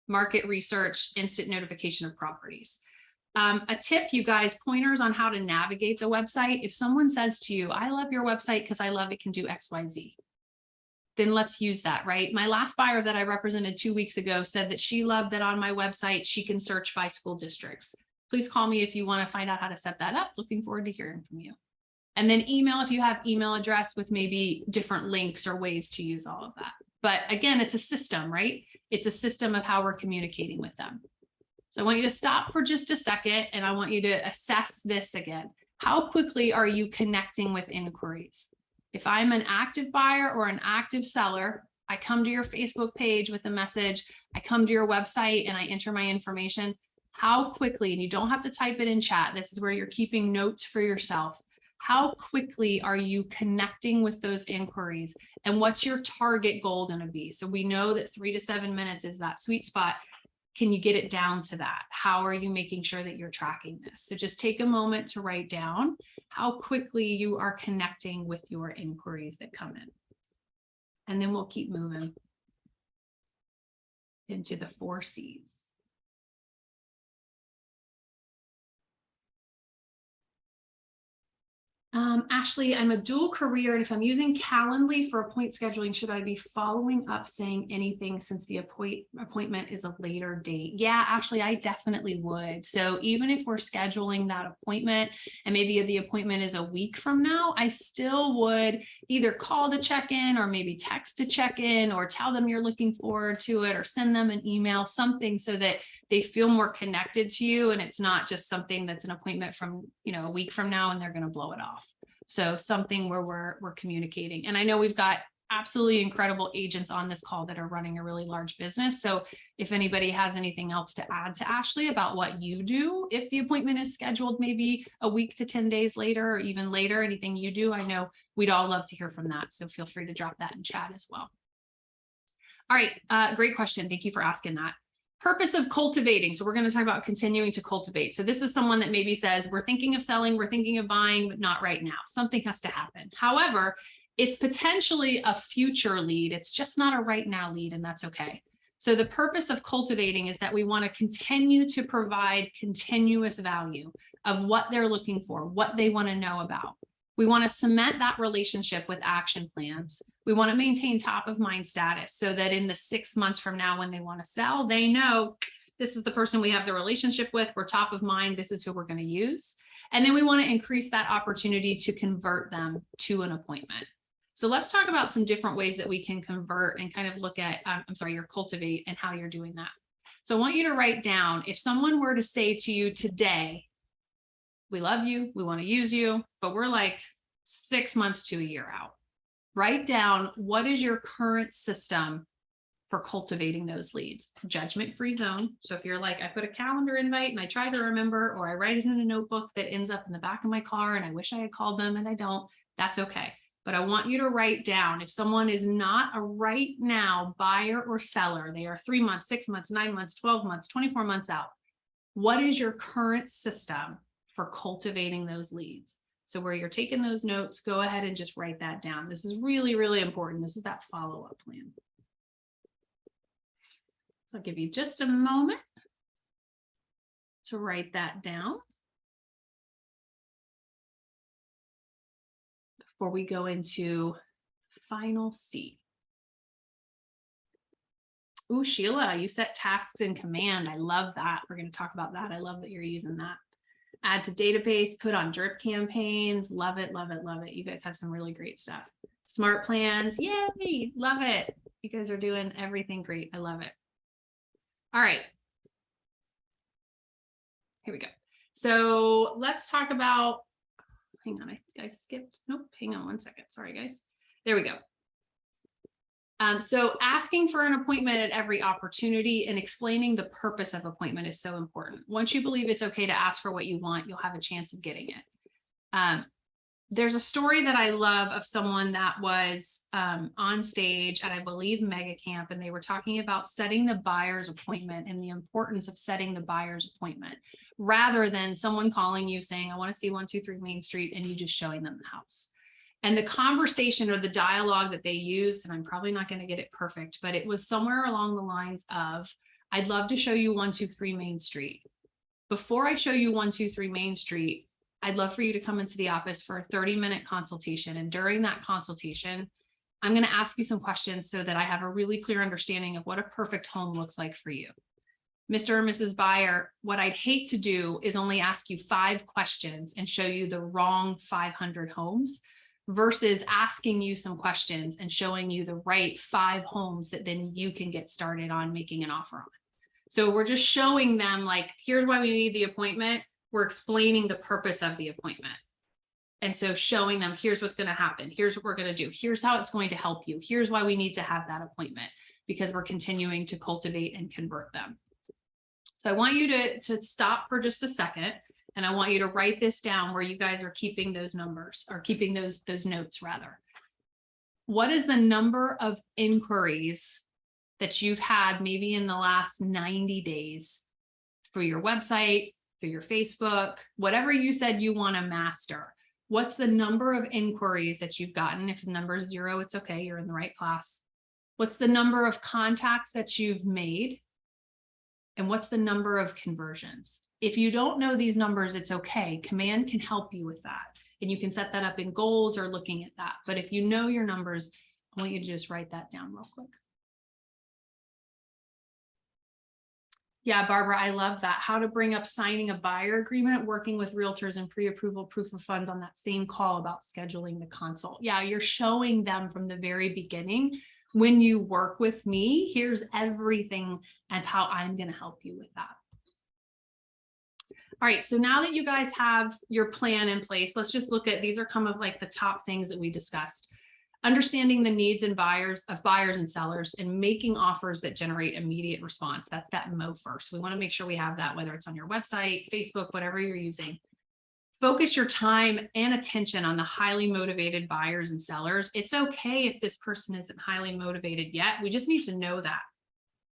market research, instant notification of properties. A tip, you guys, pointers on how to navigate the website. If someone says to you, I love your website because I love it can do XYZ, then let's use that, right? My last buyer that I represented 2 weeks ago said that she loved that on my website, she can search by school districts. Please call me if you want to find out how to set that up. Looking forward to hearing from you. And then email if you have email address with maybe different links or ways to use all of that. But again, it's a system, right? It's a system of how we're communicating with them. So I want you to stop for just a second and I want you to assess this again. How quickly are you connecting with inquiries? If I'm an active buyer or an active seller, I come to your Facebook page with a message, I come to your website and I enter my information. How quickly, and you don't have to type it in chat, this is where you're keeping notes for yourself. How quickly are you connecting with those inquiries? And what's your target goal going to be? So we know that 3 to 7 minutes is that sweet spot. Can you get it down to that? How are you making sure that you're tracking this? So just take a moment to write down how quickly you are connecting with your inquiries that come in. And then we'll keep moving into the 4 C's. Ashley, I'm a dual career, and if I'm using Calendly for appointment scheduling, should I be following up saying anything since the appointment is a later date? Yeah, Ashley, I definitely would. So even if we're scheduling that appointment and maybe the appointment is a week from now, I still would either call to check in or maybe text to check in or tell them you're looking forward to it or send them an email, something so that they feel more connected to you and it's not just something that's an appointment from, a week from now and they're going to blow it off. So something where we're communicating. And I know we've got absolutely incredible agents on this call that are running a really large business. So if anybody has anything else to add to Ashley about what you do, if the appointment is scheduled maybe a week to 10 days later or even later, anything you do, I know we'd all love to hear from that. So feel free to drop that in chat as well. All right, great question. Thank you for asking that. Purpose of cultivating. So we're going to talk about continuing to cultivate. So this is someone that maybe says, we're thinking of selling, we're thinking of buying, but not right now. Something has to happen. However, it's potentially a future lead. It's just not a right now lead, and that's okay. So the purpose of cultivating is that we want to continue to provide continuous value of what they're looking for, what they want to know about. We want to cement that relationship with action plans. We want to maintain top of mind status so that in the 6 months from now, when they want to sell, they know this is the person we have the relationship with. We're top of mind. This is who we're going to use. And then we want to increase that opportunity to convert them to an appointment. So let's talk about some different ways that we can convert and kind of look at, your cultivate and how you're doing that. So I want you to write down, if someone were to say to you today, we love you, we want to use you, but we're like 6 months to a year out. Write down, what is your current system for cultivating those leads? Judgment-free zone. So if you're like, I put a calendar invite and I try to remember, or I write it in a notebook that ends up in the back of my car and I wish I had called them and I don't, that's okay. But I want you to write down, if someone is not a right now buyer or seller, they are 3 months, 6 months, 9 months, 12 months, 24 months out. What is your current system for cultivating those leads? So where you're taking those notes, go ahead and just write that down. This is really, really important. This is that follow-up plan. So I'll give you just a moment to write that down before we go into final C. Ooh, Sheila, you set tasks in command. I love that. We're going to talk about that. I love that you're using that. Add to database, put on drip campaigns. Love it, love it, love it. You guys have some really great stuff. Smart plans. Yay, love it. You guys are doing everything great. I love it. All right. Here we go. So let's talk about, hang on, I skipped. Nope, hang on 1 second. Sorry, guys. There we go. So asking for an appointment at every opportunity and explaining the purpose of appointment is so important. Once you believe it's okay to ask for what you want, you'll have a chance of getting it. There's a story that I love of someone that was on stage at, I believe, Mega Camp, and they were talking about setting the buyer's appointment and the importance of setting the buyer's appointment rather than someone calling you saying, I want to see 123 Main Street, and you just showing them the house. And the conversation or the dialogue that they used, and I'm probably not going to get it perfect, but it was somewhere along the lines of, I'd love to show you 123 Main Street. Before I show you 123 Main Street, I'd love for you to come into the office for a 30-minute consultation. And during that consultation, I'm going to ask you some questions so that I have a really clear understanding of what a perfect home looks like for you. Mr. or Mrs. Buyer, what I'd hate to do is only ask you 5 questions and show you the wrong 500 homes versus asking you some questions and showing you the right 5 homes that then you can get started on making an offer on. So we're just showing them, like, here's why we need the appointment. We're explaining the purpose of the appointment. And so showing them, here's what's going to happen. Here's what we're going to do. Here's how it's going to help you. Here's why we need to have that appointment, because we're continuing to cultivate and convert them. So I want you to stop for just a second. And I want you to write this down where you guys are keeping those numbers, or keeping those notes rather. What is the number of inquiries that you've had maybe in the last 90 days for your website, through your Facebook, whatever you said you want to master? What's the number of inquiries that you've gotten? If the number is 0, it's okay, you're in the right class. What's the number of contacts that you've made? And what's the number of conversions? If you don't know these numbers, it's okay. Command can help you with that. And you can set that up in goals or looking at that. But if you know your numbers, I want you to just write that down real quick. Yeah, Barbara, I love that. How to bring up signing a buyer agreement, working with realtors and pre-approval proof of funds on that same call about scheduling the consult. Yeah, you're showing them from the very beginning, when you work with me, here's everything and how I'm going to help you with that. All right, so now that you guys have your plan in place, let's just look at, these are some of like the top things that we discussed. understanding the needs and buyers and sellers, and making offers that generate immediate response. That's that Mo first. We want to make sure we have that, whether it's on your website, Facebook, whatever you're using. Focus your time and attention on the highly motivated buyers and sellers. It's okay if this person isn't highly motivated yet. We just need to know that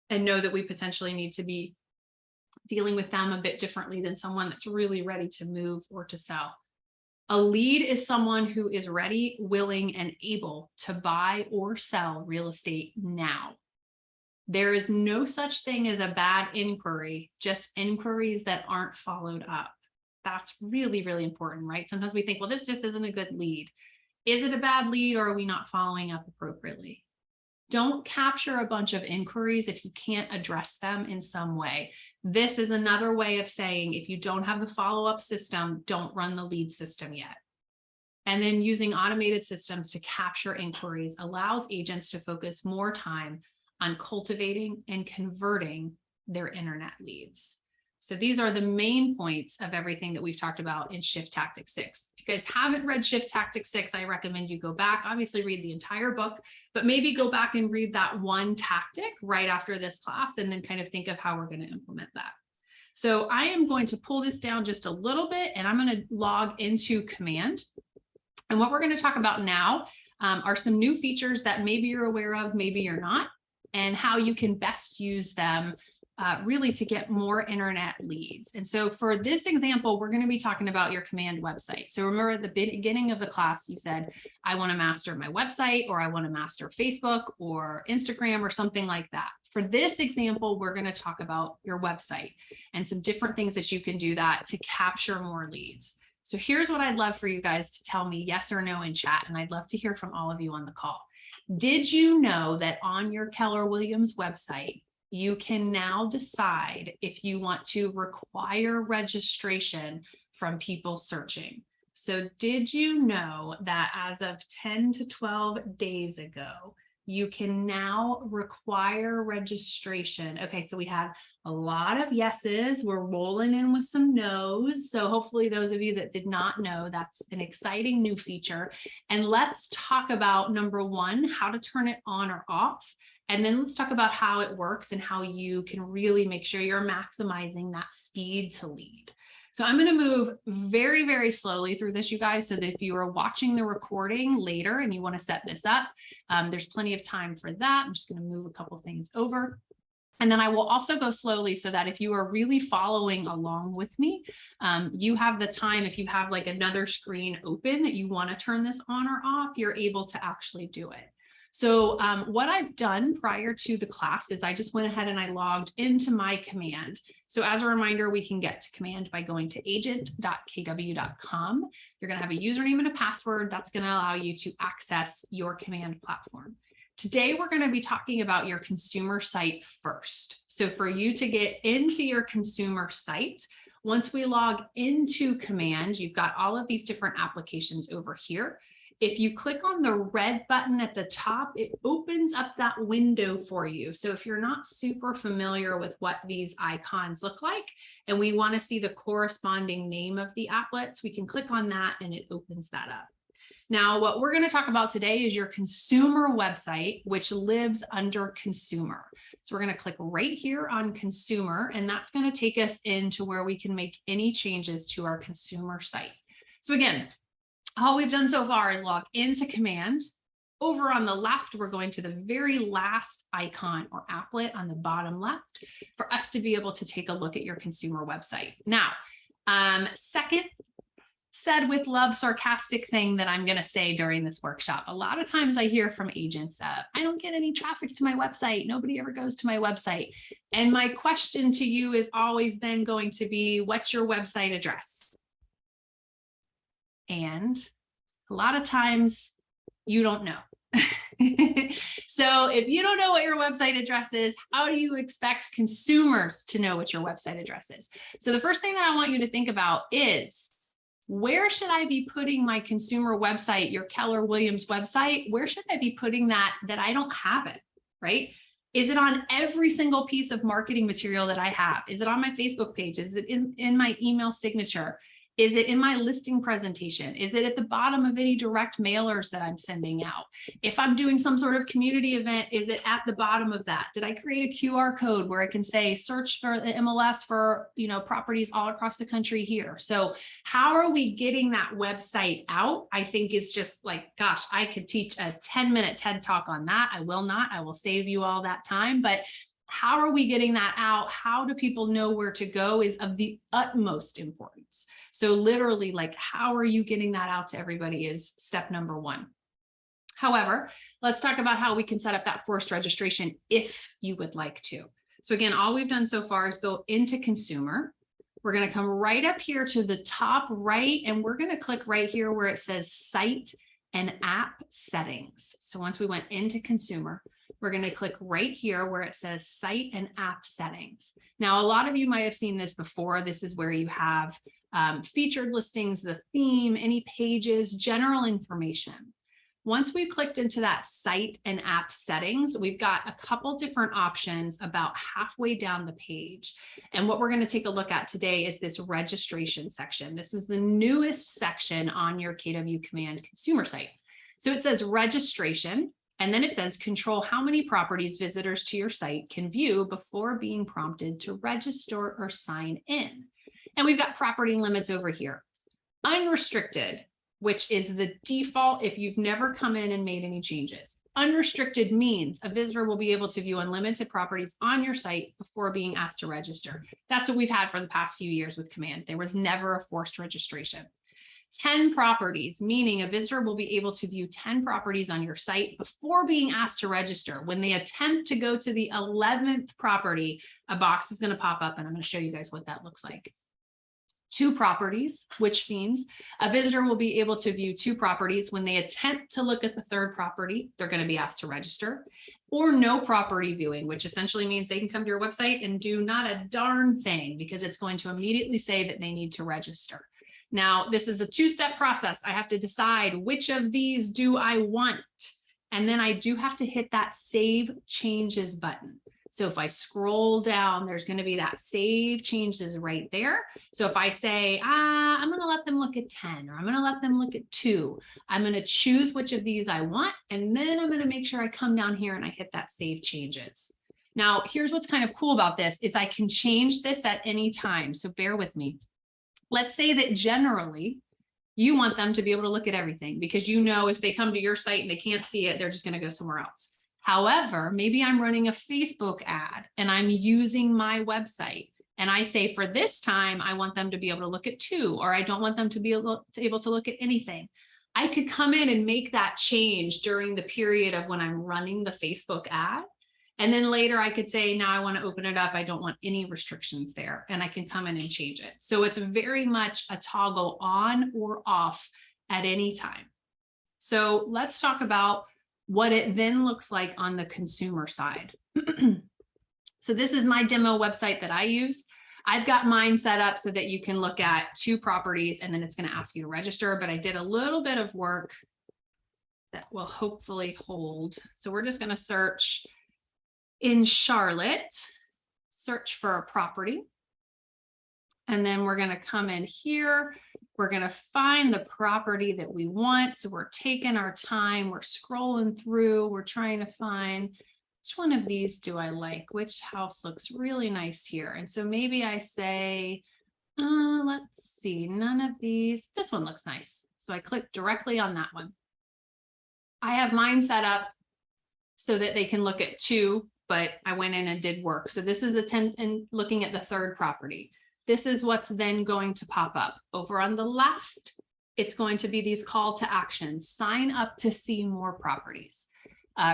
and know that we potentially need to be dealing with them a bit differently than someone that's really ready to move or to sell. A lead is someone who is ready, willing, and able to buy or sell real estate now. There is no such thing as a bad inquiry, just inquiries that aren't followed up. That's really, really important, right? Sometimes we think, well, this just isn't a good lead. Is it a bad lead, or are we not following up appropriately? Don't capture a bunch of inquiries if you can't address them in some way. This is another way of saying, if you don't have the follow-up system, don't run the lead system yet. And then using automated systems to capture inquiries allows agents to focus more time on cultivating and converting their internet leads. So these are the main points of everything that we've talked about in Shift Tactic 6. If you guys haven't read Shift Tactic 6, I recommend you go back, obviously read the entire book, but maybe go back and read that one tactic right after this class, and then kind of think of how we're going to implement that. So I am going to pull this down just a little bit, and I'm going to log into Command. And what we're going to talk about now are some new features that maybe you're aware of, maybe you're not, and how you can best use them really to get more internet leads. And so for this example, we're going to be talking about your Command website. So remember at the beginning of the class, you said, I want to master my website, or I want to master Facebook or Instagram or something like that. For this example, we're going to talk about your website and some different things that you can do that to capture more leads. So here's what I'd love for you guys to tell me yes or no in chat. And I'd love to hear from all of you on the call. Did you know that on your Keller Williams website, you can now decide if you want to require registration from people searching? So did you know that as of 10 to 12 days ago, you can now require registration? Okay, so we had a lot of yeses. We're rolling in with some no's. So hopefully those of you that did not know, that's an exciting new feature. And let's talk about number one, how to turn it on or off. And then let's talk about how it works and how you can really make sure you're maximizing that speed to lead. So I'm going to move very, very slowly through this, you guys, so that if you are watching the recording later and you want to set this up, there's plenty of time for that. I'm just going to move a couple things over. And then I will also go slowly so that if you are really following along with me, you have the time, if you have like another screen open that you want to turn this on or off, you're able to actually do it. So what I've done prior to the class is I just went ahead and I logged into my Command. So as a reminder, we can get to Command by going to agent.kw.com. You're going to have a username and a password that's going to allow you to access your Command platform. Today, we're going to be talking about your consumer site first. So for you to get into your consumer site, once we log into Command, you've got all of these different applications over here. If you click on the red button at the top, it opens up that window for you. So if you're not super familiar with what these icons look like, and we want to see the corresponding name of the applets, we can click on that and it opens that up. Now, what we're going to talk about today is your consumer website, which lives under consumer. So we're going to click right here on consumer, and that's going to take us into where we can make any changes to our consumer site. So again, all we've done so far is log into Command. Over on the left, we're going to the very last icon or applet on the bottom left for us to be able to take a look at your consumer website. Now, second, said with love, sarcastic thing that I'm going to say during this workshop. A lot of times I hear from agents, I don't get any traffic to my website. Nobody ever goes to my website. And my question to you is always then going to be, what's your website address? And a lot of times you don't know. So if you don't know what your website address is, how do you expect consumers to know what your website address is? So the first thing that I want you to think about is, where should I be putting my consumer website, your Keller Williams website? Where should I be putting that I don't have it, right? Is it on every single piece of marketing material that I have? Is it on my Facebook page? Is it in my email signature? Is it in my listing presentation? Is it at the bottom of any direct mailers that I'm sending out? If I'm doing some sort of community event, is it at the bottom of that? Did I create a QR code where I can say search for the MLS for, properties all across the country here? So how are we getting that website out? I think it's just like, gosh, I could teach a 10-minute TED talk on that. I will not. I will save you all that time. But how are we getting that out? How do people know where to go is of the utmost importance. So literally, like, how are you getting that out to everybody is step number one. However, let's talk about how we can set up that forced registration if you would like to. So again, all we've done so far is go into consumer. We're going to come right up here to the top right, and we're going to click right here where it says site and app settings. So once we went into consumer, we're going to click right here where it says site and app settings. Now, a lot of you might have seen this before. This is where you have featured listings, the theme, any pages, general information. Once we clicked into that site and app settings, we've got a couple different options about halfway down the page. And what we're going to take a look at today is this registration section. This is the newest section on your KW Command consumer site. So it says registration, and then it says control how many properties visitors to your site can view before being prompted to register or sign in. And we've got property limits over here. Unrestricted, which is the default if you've never come in and made any changes. Unrestricted means a visitor will be able to view unlimited properties on your site before being asked to register. That's what we've had for the past few years with Command. There was never a forced registration. 10 properties, meaning a visitor will be able to view 10 properties on your site before being asked to register. When they attempt to go to the 11th property, a box is going to pop up, and I'm going to show you guys what that looks like. 2 properties, which means a visitor will be able to view 2 properties. When they attempt to look at the 3rd property, they're going to be asked to register. Or no property viewing, which essentially means they can come to your website and do not a darn thing because it's going to immediately say that they need to register. Now, this is a 2-step process. I have to decide which of these do I want. And then I do have to hit that Save Changes button. So if I scroll down, there's going to be that Save Changes right there. So if I say, I'm going to let them look at 10, or I'm going to let them look at 2, I'm going to choose which of these I want. And then I'm going to make sure I come down here and I hit that Save Changes. Now, here's what's kind of cool about this is I can change this at any time. So bear with me. Let's say that generally you want them to be able to look at everything because if they come to your site and they can't see it, they're just going to go somewhere else. However, maybe I'm running a Facebook ad and I'm using my website and I say for this time, I want them to be able to look at 2, or I don't want them to be able to look at anything. I could come in and make that change during the period of when I'm running the Facebook ad. And then later I could say, now I want to open it up. I don't want any restrictions there, and I can come in and change it. So it's very much a toggle on or off at any time. So let's talk about what it then looks like on the consumer side. So this is my demo website that I use. I've got mine set up so that you can look at 2 properties and then it's going to ask you to register, but I did a little bit of work that will hopefully hold. So we're just going to search in Charlotte, search for a property. And then we're going to come in here. We're going to find the property that we want. So we're taking our time. We're scrolling through. We're trying to find which one of these do I like? Which house looks really nice here? And so maybe I say, let's see, none of these. This one looks nice. So I click directly on that one. I have mine set up so that they can look at 2, but I went in and did work. So this is looking at the 3rd property. This is what's then going to pop up. Over on the left, it's going to be these call to actions. Sign up to see more properties.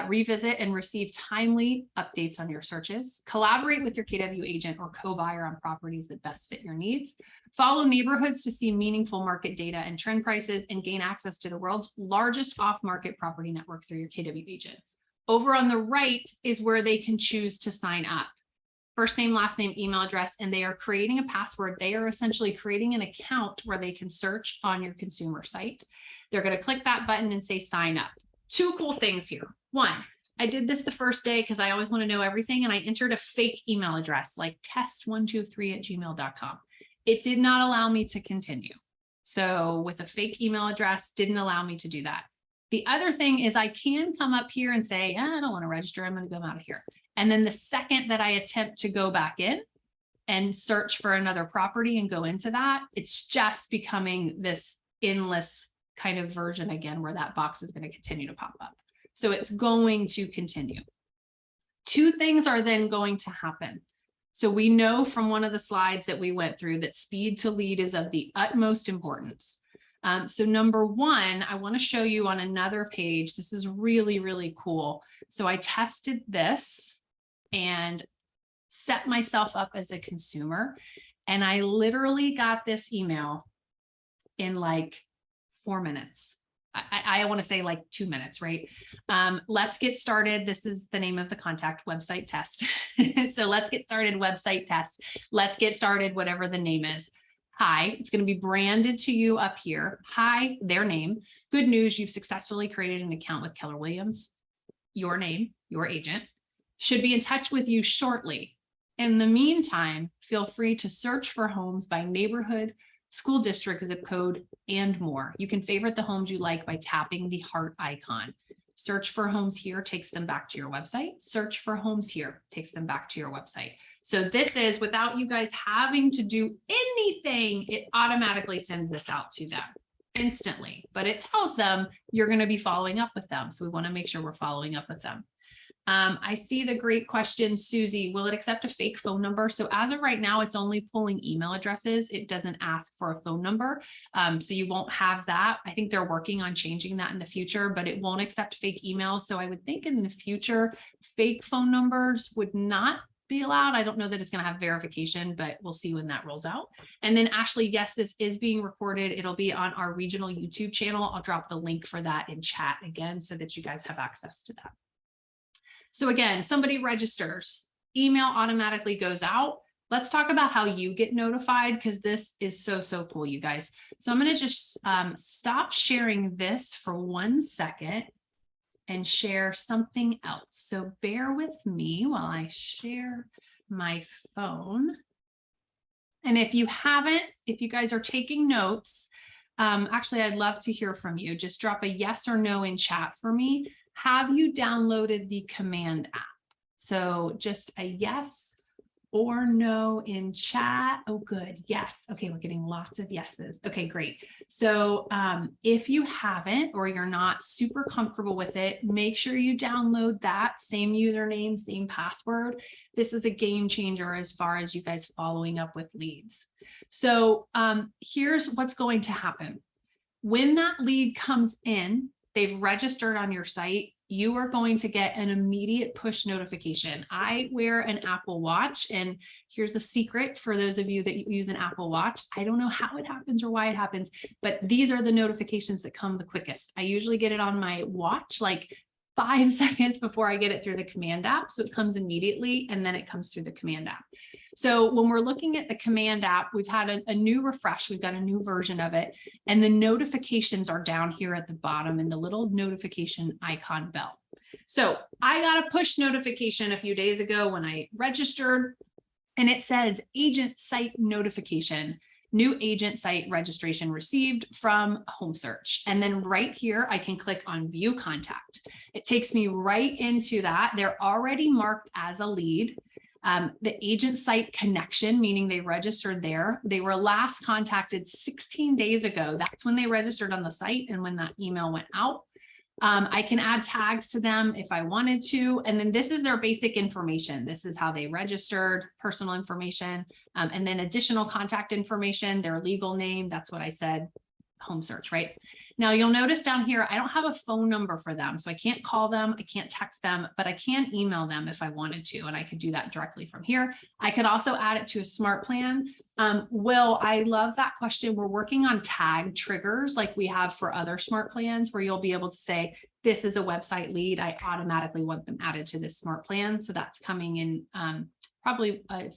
Revisit and receive timely updates on your searches. Collaborate with your KW agent or co-buyer on properties that best fit your needs. Follow neighborhoods to see meaningful market data and trend prices, and gain access to the world's largest off-market property network through your KW agent. Over on the right is where they can choose to sign up. First name, last name, email address, and they are creating a password. They are essentially creating an account where they can search on your consumer site. They're going to click that button and say sign up. 2 cool things here. 1, I did this the first day because I always want to know everything, and I entered a fake email address like test123@gmail.com. It did not allow me to continue. So with a fake email address, didn't allow me to do that. The other thing is I can come up here and say, I don't want to register. I'm going to go out of here. And then the second that I attempt to go back in and search for another property and go into that, it's just becoming this endless kind of version again, where that box is going to continue to pop up. So it's going to continue. Two things are then going to happen. So we know from one of the slides that we went through that speed to lead is of the utmost importance. So number one, I want to show you on another page. This is really, really cool. So I tested this and set myself up as a consumer, and I literally got this email in like 4 minutes. I want to say like 2 minutes, right? Let's get started. This is the name of the contact, website test. So let's get started, website test. Let's get started, whatever the name is. Hi, it's going to be branded to you up here. Hi, their name. Good news, you've successfully created an account with Keller Williams. Your name, your agent, should be in touch with you shortly. In the meantime, feel free to search for homes by neighborhood, school district, zip code, and more. You can favorite the homes you like by tapping the heart icon. Search for homes here takes them back to your website. Search for homes here takes them back to your website. So this is without you guys having to do anything, it automatically sends this out to them instantly, but it tells them you're going to be following up with them. So we want to make sure we're following up with them. I see the great question, Susie, will it accept a fake phone number? So as of right now, it's only pulling email addresses. It doesn't ask for a phone number. So you won't have that. I think they're working on changing that in the future, but it won't accept fake emails. So I would think in the future, fake phone numbers would not be allowed. I don't know that it's going to have verification, but we'll see when that rolls out. And then Ashley, yes, this is being recorded. It'll be on our regional YouTube channel. I'll drop the link for that in chat again, so that you guys have access to that. So again, somebody registers, email automatically goes out. Let's talk about how you get notified, because this is so, so cool, you guys. So I'm going to just stop sharing this for 1 second and share something else. So bear with me while I share my phone. And if you haven't, if you guys are taking notes, actually, I'd love to hear from you. Just drop a yes or no in chat for me. Have you downloaded the command app? So just a yes or no in chat. Oh, good. Yes. Okay. We're getting lots of yeses. Okay, great. So if you haven't, or you're not super comfortable with it, make sure you download that same username, same password. This is a game changer as far as you guys following up with leads. So here's what's going to happen. When that lead comes in, they've registered on your site, you are going to get an immediate push notification. I wear an Apple Watch, and here's a secret for those of you that use an Apple Watch. I don't know how it happens or why it happens, but these are the notifications that come the quickest. I usually get it on my watch like 5 seconds before I get it through the command app. So it comes immediately, and then it comes through the command app. So when we're looking at the command app, we've had a new refresh. We've got a new version of it, and the notifications are down here at the bottom in the little notification icon bell. So I got a push notification a few days ago when I registered, and it says agent site notification. New agent site registration received from home search. And then right here, I can click on view contact. It takes me right into that. They're already marked as a lead. The agent site connection, meaning they registered there. They were last contacted 16 days ago. That's when they registered on the site and when that email went out. I can add tags to them if I wanted to. And then this is their basic information. This is how they registered, personal information, and then additional contact information, their legal name. That's what I said, home search, right? Now you'll notice down here, I don't have a phone number for them. So I can't call them, I can't text them, but I can email them if I wanted to, and I could do that directly from here. I could also add it to a smart plan. Will, I love that question. We're working on tag triggers like we have for other smart plans, where you'll be able to say, this is a website lead. I automatically want them added to this smart plan. So that's coming in probably a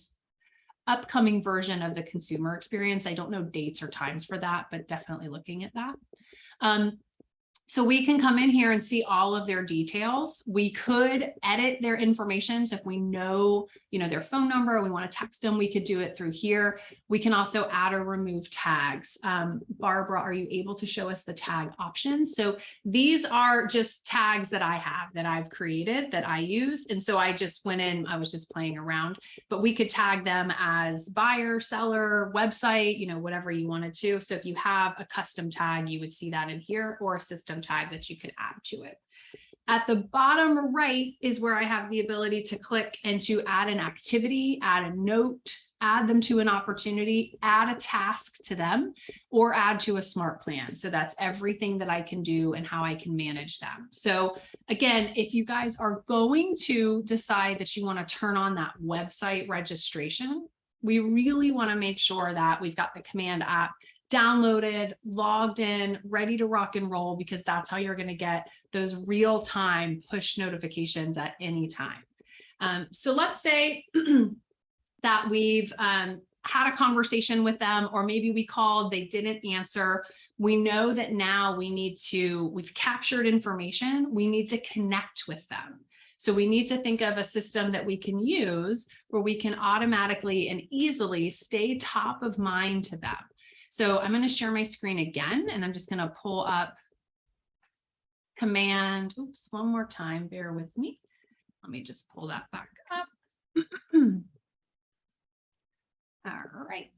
upcoming version of the consumer experience. I don't know dates or times for that, but definitely looking at that. So we can come in here and see all of their details. We could edit their information. So if we know, their phone number, we want to text them, we could do it through here. We can also add or remove tags. Barbara, are you able to show us the tag options? So these are just tags that I have, that I've created, that I use. And so I just went in, I was just playing around, but we could tag them as buyer, seller, website, whatever you wanted to. So if you have a custom tag, you would see that in here, or a system tag that you could add to it. At the bottom right is where I have the ability to click and to add an activity, add a note, add them to an opportunity, add a task to them, or add to a smart plan. So that's everything that I can do and how I can manage them. So again, if you guys are going to decide that you want to turn on that website registration, we really want to make sure that we've got the Command app downloaded, logged in, ready to rock and roll, because that's how you're going to get those real-time push notifications at any time. So let's say that we've had a conversation with them, or maybe we called, they didn't answer. We know that now we've captured information, we need to connect with them. So we need to think of a system that we can use where we can automatically and easily stay top of mind to them. So I'm going to share my screen again, and I'm just going to pull up Command. Oops, one more time. Bear with me. Let me just pull that back up. All right.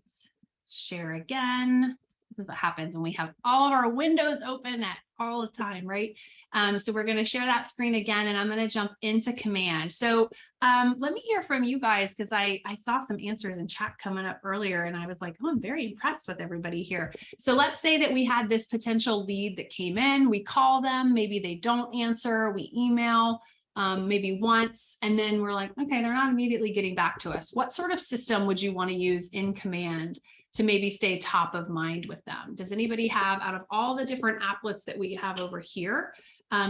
Share again. This is what happens when we have all of our windows open at all the time, right? So we're going to share that screen again, and I'm going to jump into Command. So let me hear from you guys, because I saw some answers in chat coming up earlier, and I was like, oh, I'm very impressed with everybody here. So let's say that we had this potential lead that came in, we call them, maybe they don't answer, we email maybe once, and then we're like, okay, they're not immediately getting back to us. What sort of system would you want to use in Command to maybe stay top of mind with them? Does anybody have, out of all the different applets that we have over here,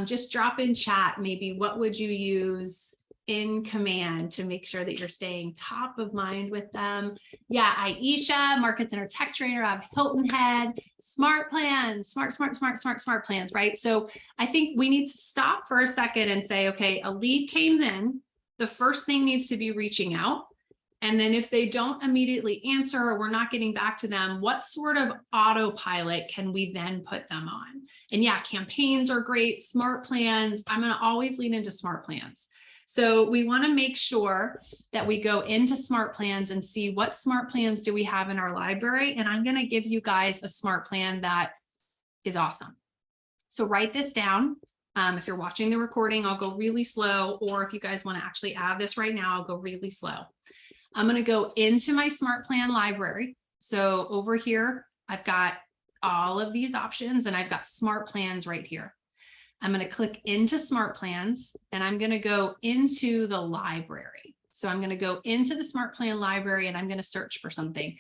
just drop in chat, maybe what would you use in Command to make sure that you're staying top of mind with them? Yeah, Aisha, Market Center Tech Trainer, I have Hilton Head, smart plans, smart plans, right? So I think we need to stop for a second and say, okay, a lead came in, the first thing needs to be reaching out. And then if they don't immediately answer, or we're not getting back to them, what sort of autopilot can we then put them on? And yeah, campaigns are great, smart plans. I'm going to always lean into smart plans. So we want to make sure that we go into smart plans and see what smart plans do we have in our library. And I'm going to give you guys a smart plan that is awesome. So write this down. If you're watching the recording, I'll go really slow. Or if you guys want to actually add this right now, I'll go really slow. I'm going to go into my smart plan library. So over here, I've got all of these options, and I've got smart plans right here. I'm going to click into smart plans, and I'm going to go into the library. So I'm going to go into the smart plan library, and I'm going to search for something.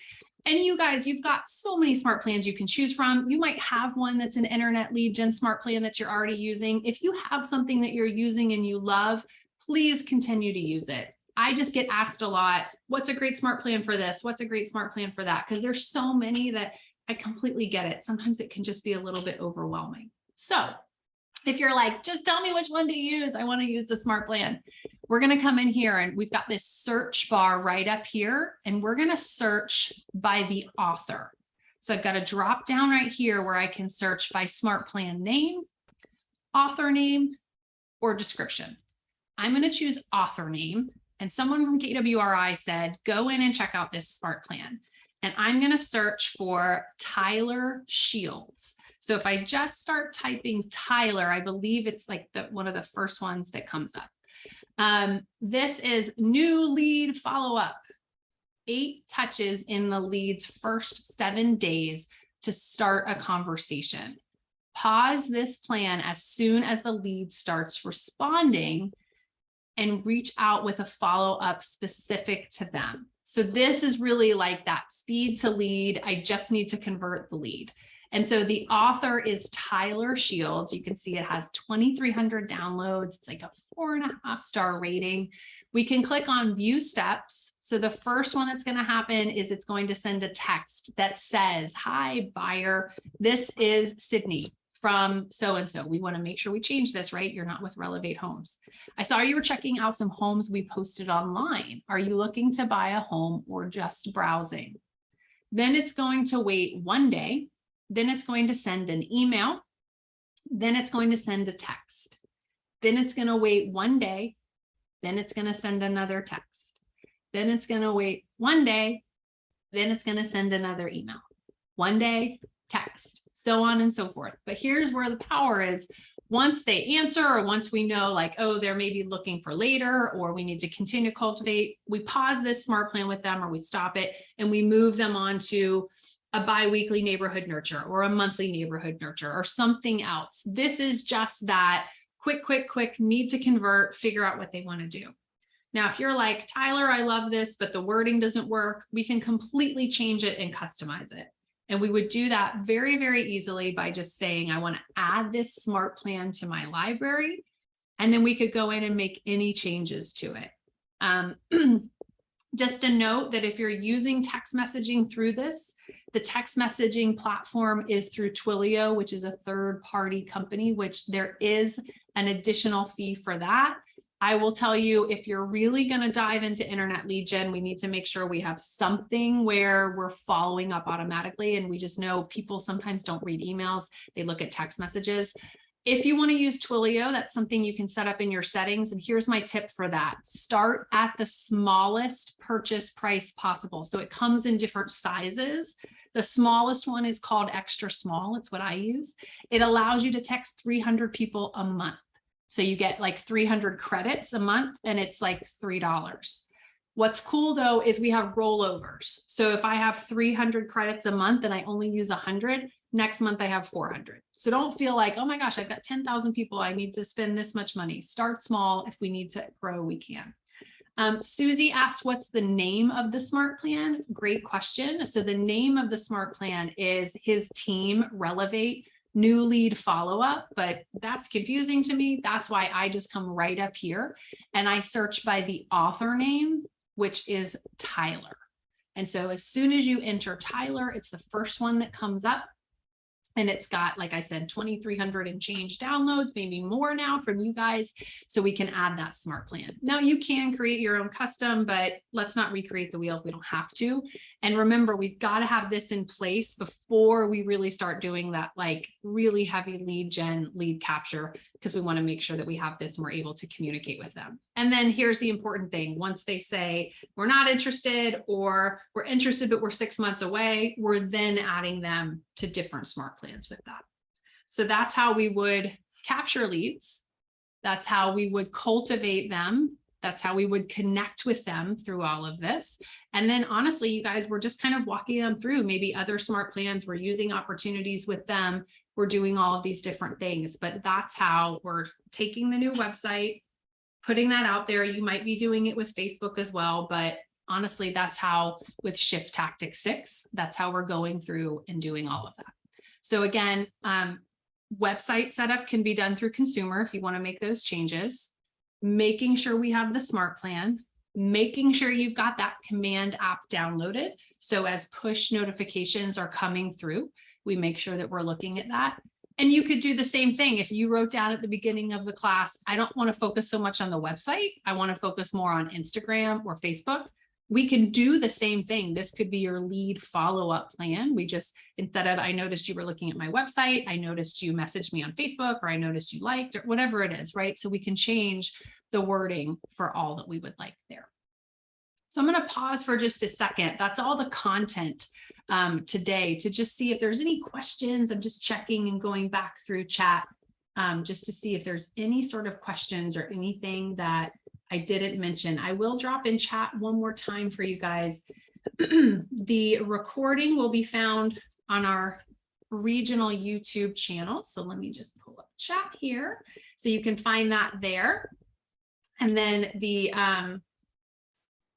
And you guys, you've got so many smart plans you can choose from. You might have one that's an internet lead gen smart plan that you're already using. If you have something that you're using and you love, please continue to use it. I just get asked a lot, what's a great smart plan for this? What's a great smart plan for that? Because there's so many that I completely get it. Sometimes it can just be a little bit overwhelming. So if you're like, just tell me which one to use, I want to use the smart plan. We're going to come in here, and we've got this search bar right up here, and we're going to search by the author. So I've got a drop down right here where I can search by smart plan name, author name, or description. I'm going to choose author name. And someone from KWRI said, go in and check out this smart plan. And I'm going to search for Tyler Shields. So if I just start typing Tyler, I believe it's like one of the first ones that comes up. This is new lead follow-up. 8 touches in the lead's first 7 days to start a conversation. Pause this plan as soon as the lead starts responding, and reach out with a follow-up specific to them. So this is really like that speed to lead. I just need to convert the lead. And so the author is Tyler Shields. You can see it has 2,300 downloads. It's like a 4.5-star rating. We can click on view steps. So the first one that's going to happen is it's going to send a text that says, hi, buyer. This is Sydney from so-and-so. We want to make sure we change this, right? You're not with Relevate Homes. I saw you were checking out some homes we posted online. Are you looking to buy a home or just browsing? Then it's going to wait 1 day. Then it's going to send an email. Then it's going to send a text. Then it's going to wait 1 day. Then it's going to send another text. Then it's going to wait 1 day. Then it's going to send another email. 1 day, text, so on and so forth. But here's where the power is. Once they answer, or once we know like, oh, they're maybe looking for later, or we need to continue to cultivate, we pause this smart plan with them, or we stop it and we move them on to a biweekly neighborhood nurture or a monthly neighborhood nurture or something else. This is just that quick, need to convert, figure out what they want to do. Now, if you're like, Tyler, I love this, but the wording doesn't work, we can completely change it and customize it. And we would do that very, very easily by just saying, I want to add this smart plan to my library. And then we could go in and make any changes to it. Just a note that if you're using text messaging through this, the text messaging platform is through Twilio, which is a third-party company, which there is an additional fee for that. I will tell you, if you're really going to dive into internet lead gen, we need to make sure we have something where we're following up automatically. And we just know people sometimes don't read emails. They look at text messages. If you want to use Twilio, that's something you can set up in your settings. And here's my tip for that. Start at the smallest purchase price possible. So it comes in different sizes. The smallest one is called extra small. It's what I use. It allows you to text 300 people a month. So you get like 300 credits a month and it's like $3. What's cool though, is we have rollovers. So if I have 300 credits a month and I only use 100, next month I have 400. So don't feel like, oh my gosh, I've got 10,000 people, I need to spend this much money. Start small. If we need to grow, we can. Susie asked, what's the name of the smart plan? Great question. So the name of the smart plan is his team Relevate New Lead Follow-Up, but that's confusing to me. That's why I just come right up here and I search by the author name, which is Tyler. And so as soon as you enter Tyler, it's the first one that comes up. And it's got, like I said, 2,300 and change downloads, maybe more now from you guys. So we can add that smart plan. Now you can create your own custom, but let's not recreate the wheel if we don't have to. And remember, we've got to have this in place before we really start doing that, like really heavy lead gen, lead capture, because we want to make sure that we have this and we're able to communicate with them. And then here's the important thing. Once they say we're not interested, or we're interested, but we're 6 months away, we're then adding them to different smart plans with that. So that's how we would capture leads. That's how we would cultivate them. That's how we would connect with them through all of this. And then honestly, you guys, we're just kind of walking them through maybe other smart plans. We're using opportunities with them. We're doing all of these different things, but that's how we're taking the new website, putting that out there. You might be doing it with Facebook as well, but honestly, that's how with Shift Tactic 6, that's how we're going through and doing all of that. So again, website setup can be done through consumer if you want to make those changes, making sure we have the smart plan, making sure you've got that command app downloaded. So as push notifications are coming through, we make sure that we're looking at that. And you could do the same thing. If you wrote down at the beginning of the class, I don't want to focus so much on the website. I want to focus more on Instagram or Facebook. We can do the same thing. This could be your lead follow-up plan. We just, instead of, I noticed you were looking at my website, I noticed you messaged me on Facebook, or I noticed you liked, or whatever it is, right? So we can change the wording for all that we would like there. So I'm going to pause for just a second. That's all the content today, to just see if there's any questions. I'm just checking and going back through chat just to see if there's any sort of questions or anything that I didn't mention. I will drop in chat one more time for you guys. The recording will be found on our regional YouTube channel. So let me just pull up chat here so you can find that there. And then the,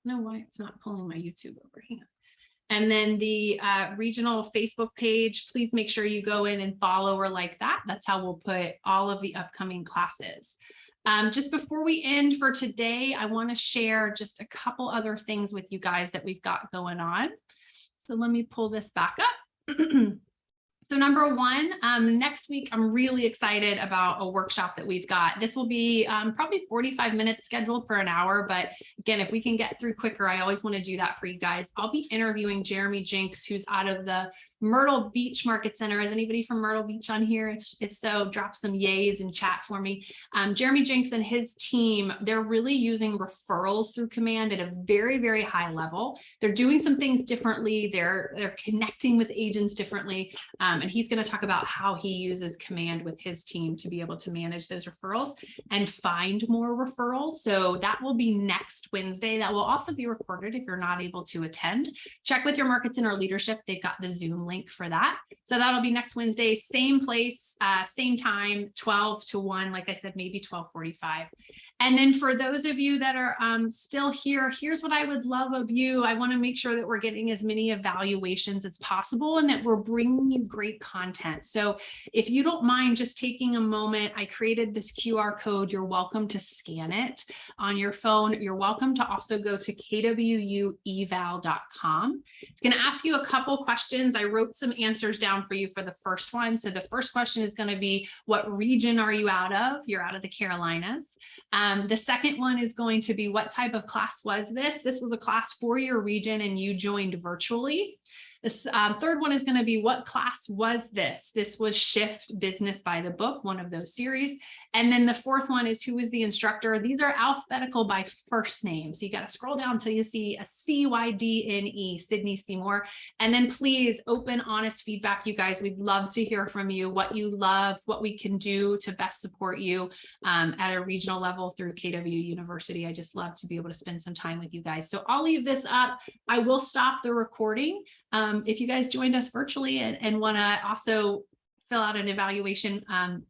no, why it's not pulling my YouTube over here. And then the regional Facebook page, please make sure you go in and follow or like that. That's how we'll put all of the upcoming classes. Just before we end for today, I want to share just a couple other things with you guys that we've got going on. So let me pull this back up. So number one, next week, I'm really excited about a workshop that we've got. This will be probably 45 minutes scheduled for an hour. But again, if we can get through quicker, I always want to do that for you guys. I'll be interviewing Jeremy Jinks, who's out of the Myrtle Beach Market Center. Is anybody from Myrtle Beach on here? If so, drop some yays in chat for me. Jeremy Jinks and his team, they're really using referrals through Command at a very, very high level. They're doing some things differently. They're connecting with agents differently. And he's going to talk about how he uses Command with his team to be able to manage those referrals and find more referrals. So that will be next Wednesday. That will also be recorded if you're not able to attend. Check with your market center leadership. They've got the Zoom link for that. So that'll be next Wednesday, same place, same time, 12 to 1, like I said, maybe 12:45. And then for those of you that are still here, here's what I would love of you. I want to make sure that we're getting as many evaluations as possible and that we're bringing you great content. So if you don't mind just taking a moment, I created this QR code. You're welcome to scan it on your phone. You're welcome to also go to kwueval.com. It's going to ask you a couple questions. I wrote some answers down for you for the first one. So the first question is going to be, what region are you out of? You're out of the Carolinas. The second one is going to be, what type of class was this? This was a class for your region and you joined virtually. This third one is going to be, what class was this? This was Shift Business by the Book, one of those series. And then the fourth one is, who was the instructor? These are alphabetical by first name. So you got to scroll down until you see a Cydne, Sydney Seymour. And then please, open, honest feedback, you guys. We'd love to hear from you, what you love, what we can do to best support you at a regional level through KW University. I just love to be able to spend some time with you guys. So I'll leave this up. I will stop the recording. If you guys joined us virtually and want to also fill out an evaluation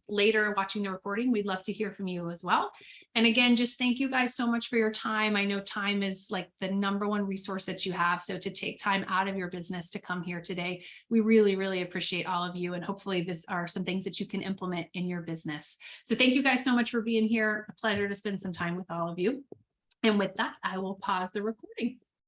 later watching the recording, we'd love to hear from you as well. And again, just thank you guys so much for your time. I know time is like the #1 resource that you have. So to take time out of your business to come here today, we really, really appreciate all of you. And hopefully these are some things that you can implement in your business. So thank you guys so much for being here. A pleasure to spend some time with all of you. And with that, I will pause the recording.